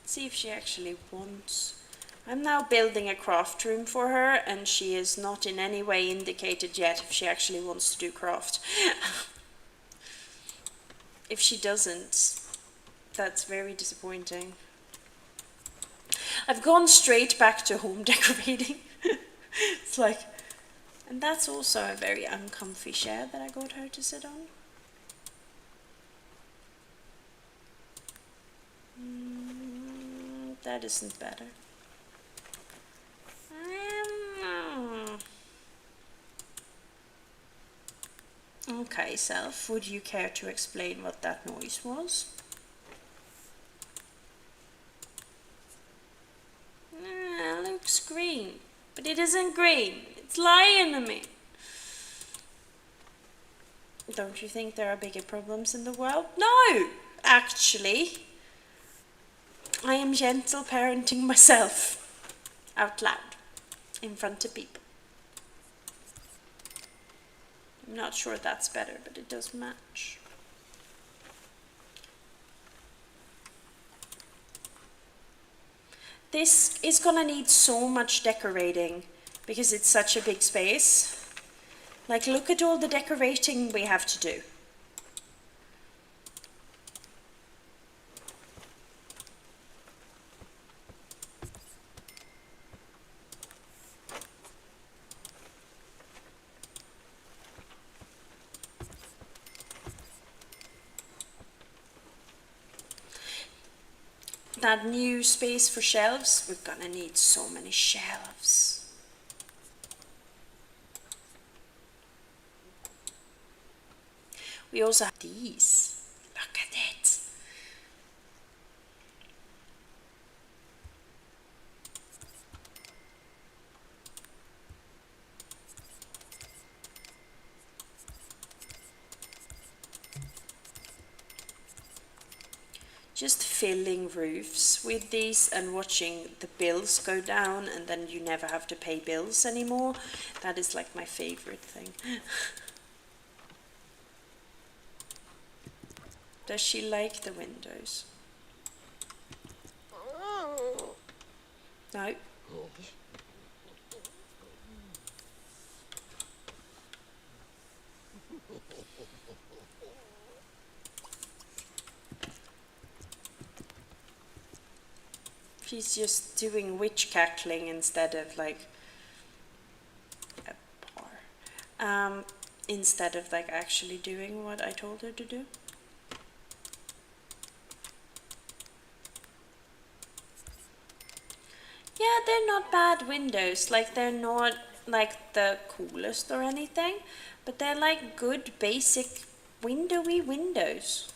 See if she actually wants. I'm now building a craft room for her, and she is not in any way indicated yet if she actually wants to do craft. If she doesn't, that's very disappointing. I've gone straight back to home decorating. It's like, and that's also a very uncomfy chair that I got her to sit on. That isn't better. Okay, Self, would you care to explain what that noise was? Looks green, but it isn't green. It's lying to me. Don't you think there are bigger problems in the world? No, actually. I am gentle parenting myself out loud in front of people. I'm not sure that's better, but it does match. This is gonna need so much decorating because it's such a big space. Like, look at all the decorating we have to do. That new space for shelves, we're gonna need so many shelves. We also have these. Look at it. Just filling roofs with these and watching the bills go down, and then you never have to pay bills anymore. That is like my favorite thing. Does she like the windows? No. She's just doing witch cackling instead of like a bar. Instead of like actually doing what I told her to do. Yeah, they're not bad windows. Like, they're not like the coolest or anything, but they're like good basic windowy windows.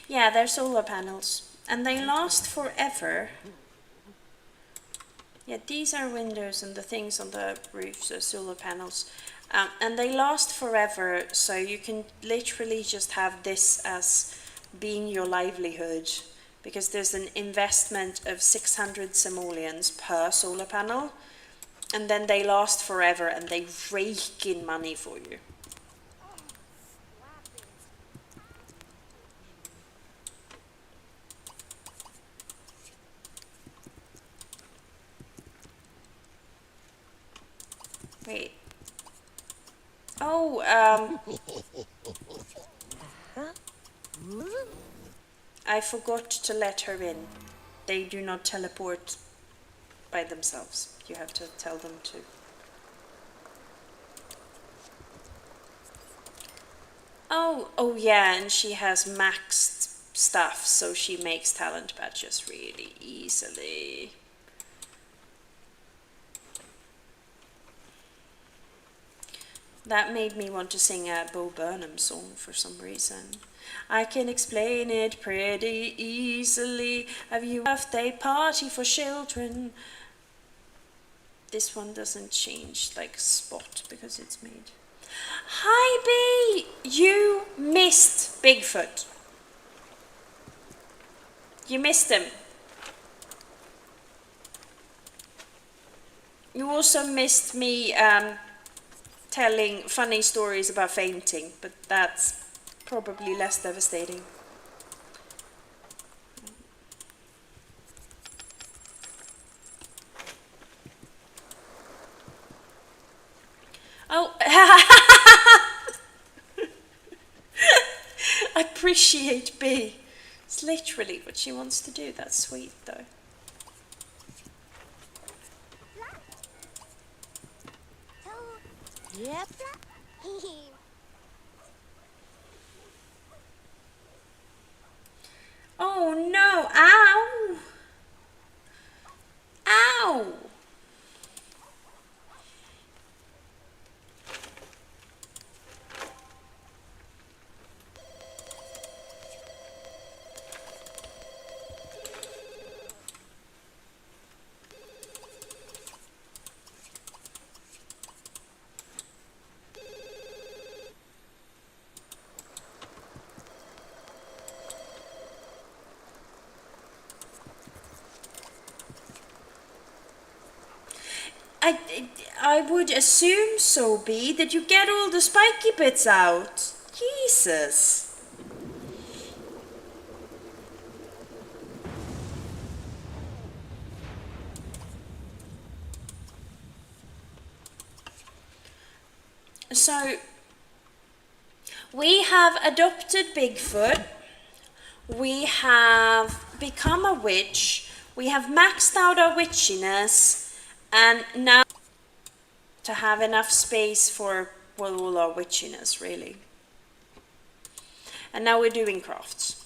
Yeah, they're solar panels and they last forever. Yeah, these are windows and the things on the roofs are solar panels. And they last forever, so you can literally just have this as being your livelihood, because there's an investment of 600 simoleons per solar panel, and then they last forever and they rake in money for you. Wait. Oh, I forgot to let her in. They do not teleport by themselves. You have to tell them to. Oh yeah, and she has maxed stuff, so she makes talent badges really easily. That made me want to sing a Bo Burnham song for some reason. I can explain it pretty easily. Have you a birthday party for children? This one doesn't change like spot because it's made. Hi B! You missed Bigfoot. You missed him. You also missed me telling funny stories about fainting, but that's probably less devastating. Oh, I appreciate B. It's literally what she wants to do. That's sweet, though. Yep. Oh no! Ow! Ow! I would assume so, B. Did you get all the spiky bits out? Jesus. So, we have adopted Bigfoot. We have become a witch. We have maxed out our witchiness. And now to have enough space for all our witchiness, really. And now we're doing crafts.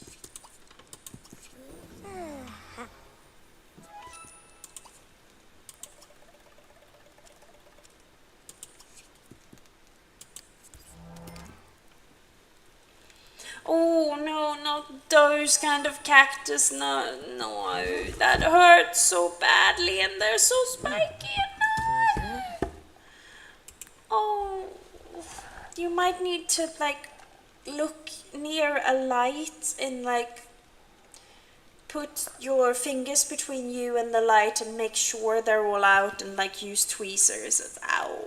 Oh no, not those kind of cactus. No, that hurts so badly, and they're so spiky. No. Oh, you might need to like look near a light and like put your fingers between you and the light and make sure they're all out, and like use tweezers. Ow.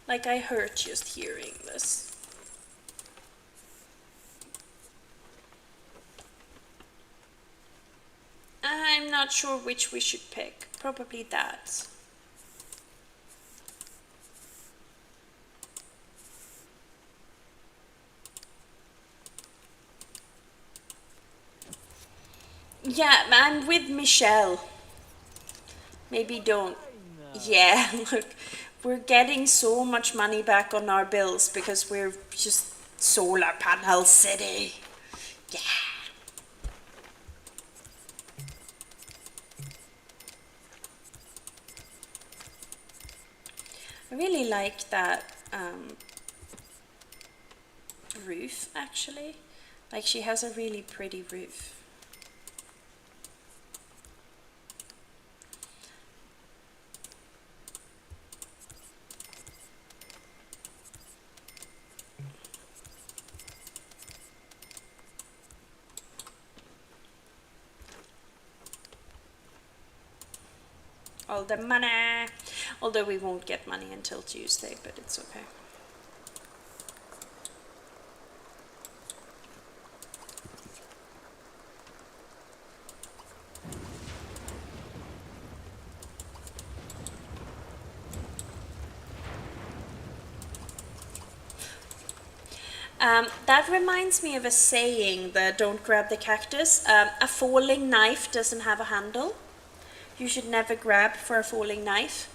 Like I hurt just hearing this. I'm not sure which we should pick. Probably that. Yeah, I'm with Michelle. Maybe don't. Yeah, look, we're getting so much money back on our bills because we're just solar panel city. Yeah. I really like that roof, actually. Like, she has a really pretty roof. All the money. Although we won't get money until Tuesday, but it's okay. That reminds me of a saying, the don't grab the cactus. A falling knife doesn't have a handle. You should never grab for a falling knife.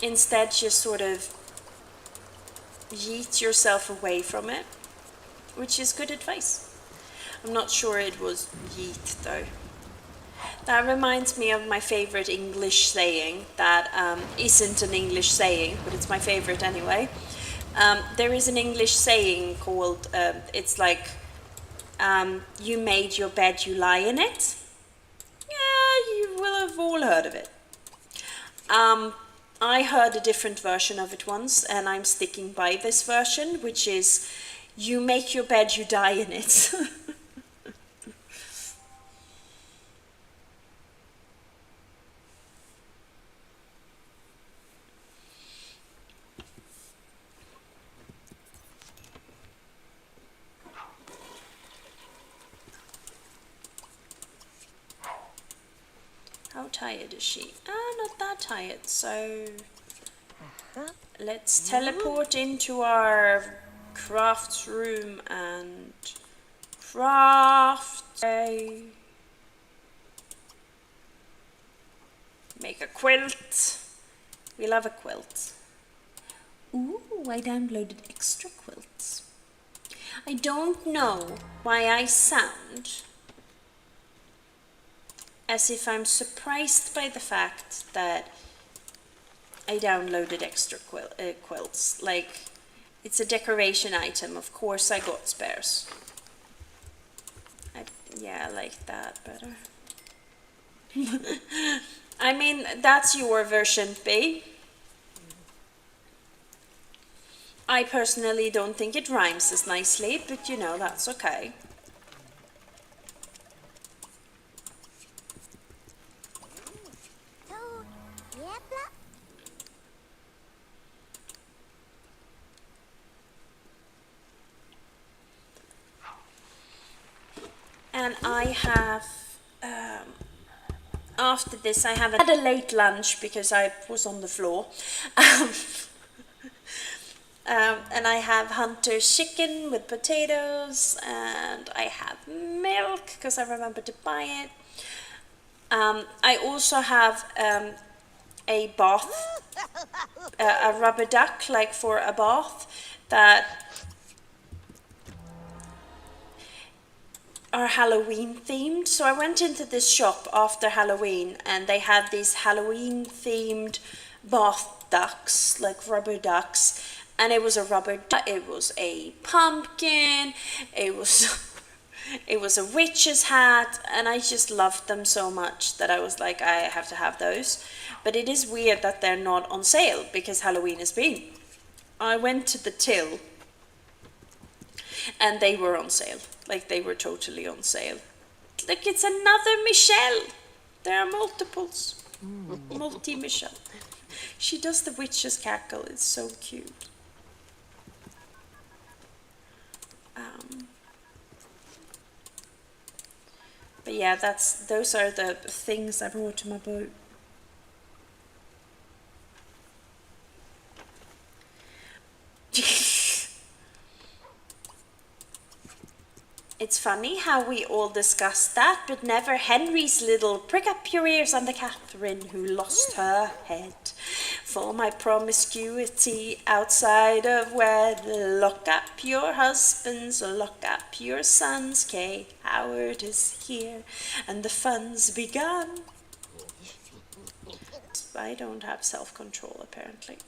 Instead, just sort of yeet yourself away from it, which is good advice. I'm not sure it was yeet though. That reminds me of my favorite English saying that isn't an English saying, but it's my favorite anyway. There is an English saying called, it's like, you made your bed, you lie in it. Yeah, you will have all heard of it. I heard a different version of it once, and I'm sticking by this version, which is, you make your bed, you die in it. How tired is she? Not that tired, so let's teleport into our craft room and craft make a quilt. We love a quilt. Ooh, I downloaded extra quilts. I don't know why I sound as if I'm surprised by the fact that I downloaded extra quilts. Like, it's a decoration item. Of course I got spares. Yeah, I like that better. I mean, that's your version, B. I personally don't think it rhymes as nicely, but you know, that's okay. Toad. Yep. And I have, after this, I have had a late lunch because I was on the floor. And I have Hunter's chicken with potatoes, and I have milk because I remembered to buy it. I also have a bath, a rubber duck, like for a bath, that are Halloween themed. So I went into this shop after Halloween, and they had these Halloween themed bath ducks, like rubber ducks. And it was a rubber duck, it was a pumpkin, it was it was a witch's hat, and I just loved them so much that I was like, I have to have those. But it is weird that they're not on sale because Halloween has been. I went to the till and they were on sale. Like, they were totally on sale. Look, it's another Michelle. There are multiples. Multi-Michelle. She does the witch's cackle. It's so cute. But yeah, those are the things I brought to my boat. It's funny how we all discussed that, but never Henry's little prick up your ears under Catherine who lost her head. For my promiscuity outside of wed, lock up your husbands, lock up your sons. Kay Howard is here, and the fun's begun. I don't have self-control, apparently.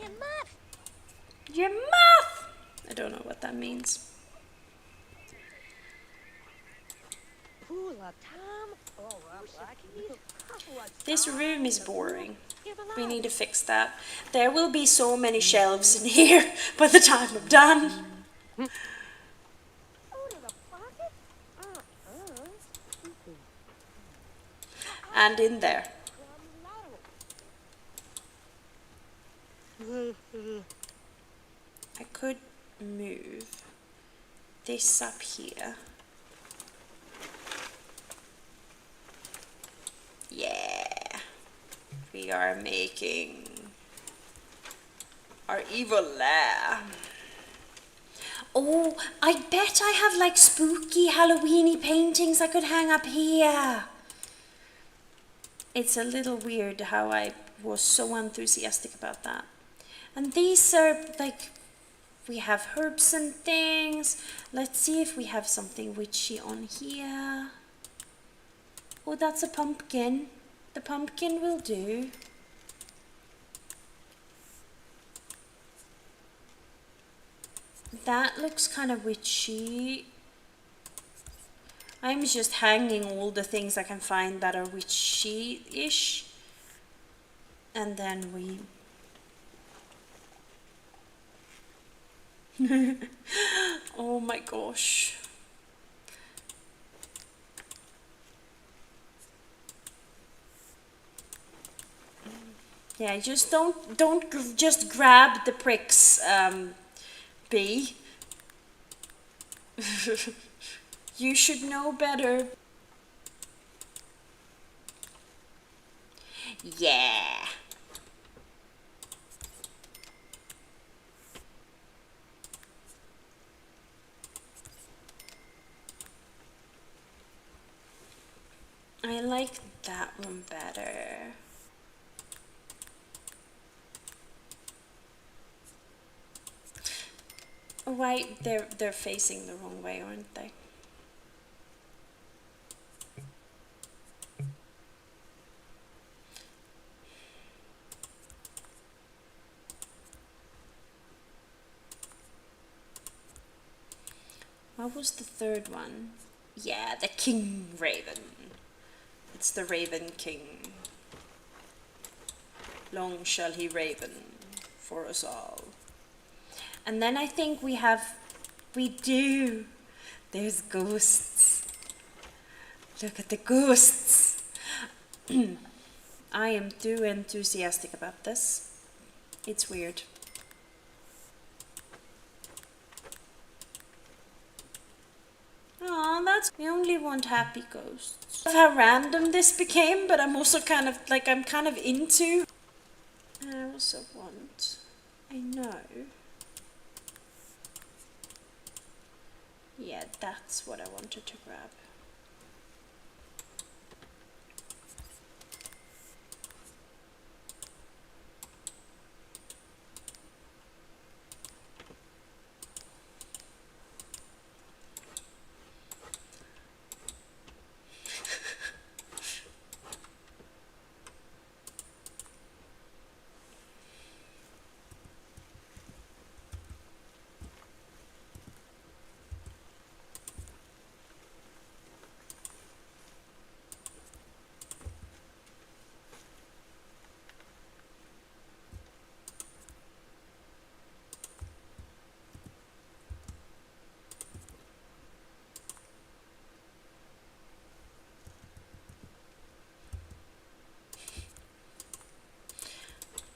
Your muff. Your mouth! I don't know what that means. This room is boring. We need to fix that. There will be so many shelves in here by the time I'm done. And in there. I could move this up here. Yeah. We are making our evil lair. Oh, I bet I have like spooky Halloweeny paintings I could hang up here. It's a little weird how I was so enthusiastic about that. And these are like, we have herbs and things. Let's see if we have something witchy on here. Oh, that's a pumpkin. The pumpkin will do. That looks kind of witchy. I'm just hanging all the things I can find that are witchy-ish. And then we... Oh my gosh. Yeah, just don't just grab the pricks, B. You should know better. Yeah. I like that one better. Right, they're facing the wrong way, aren't they? What was the third one? Yeah, the king raven. It's the Raven King. Long shall he raven for us all. And then I think we do. There's ghosts. Look at the ghosts. I am too enthusiastic about this. It's weird. Aw, that's... We only want happy ghosts. How random this became, but I'm also kind of, like, I'm kind of into... I also want... I know... Yeah, that's what I wanted to grab.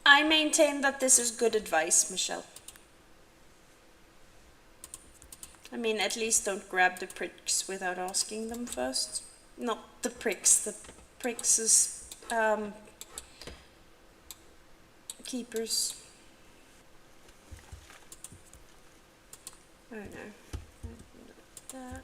I maintain that this is good advice, Michelle. I mean, at least don't grab the pricks without asking them first. Not the pricks, the pricks is keepers. Oh no. That.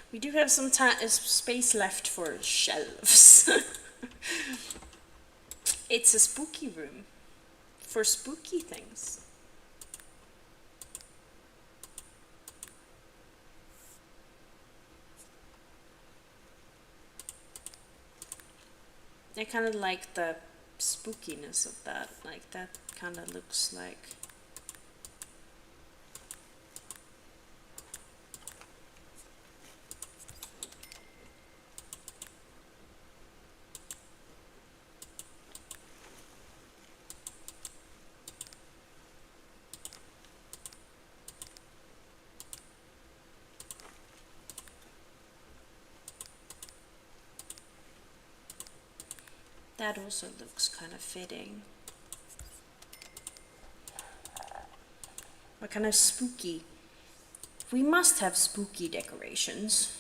We do have some space left for shelves. It's a spooky room for spooky things. I kind of like the spookiness of that. Like, that kind of looks like... That also looks kind of fitting. What kind of spooky? We must have spooky decorations.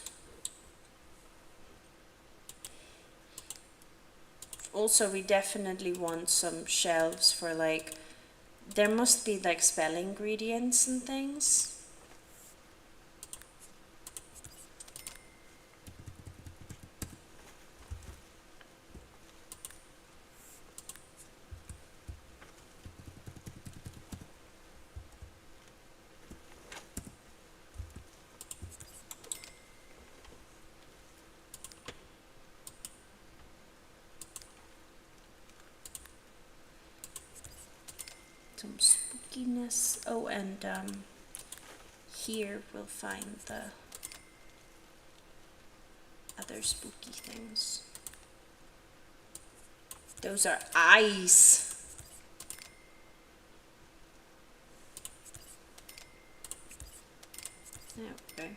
Also, we definitely want some shelves for, like, there must be like spell ingredients and things. Some spookiness. Oh, and here we'll find the other spooky things. Those are eyes. Okay.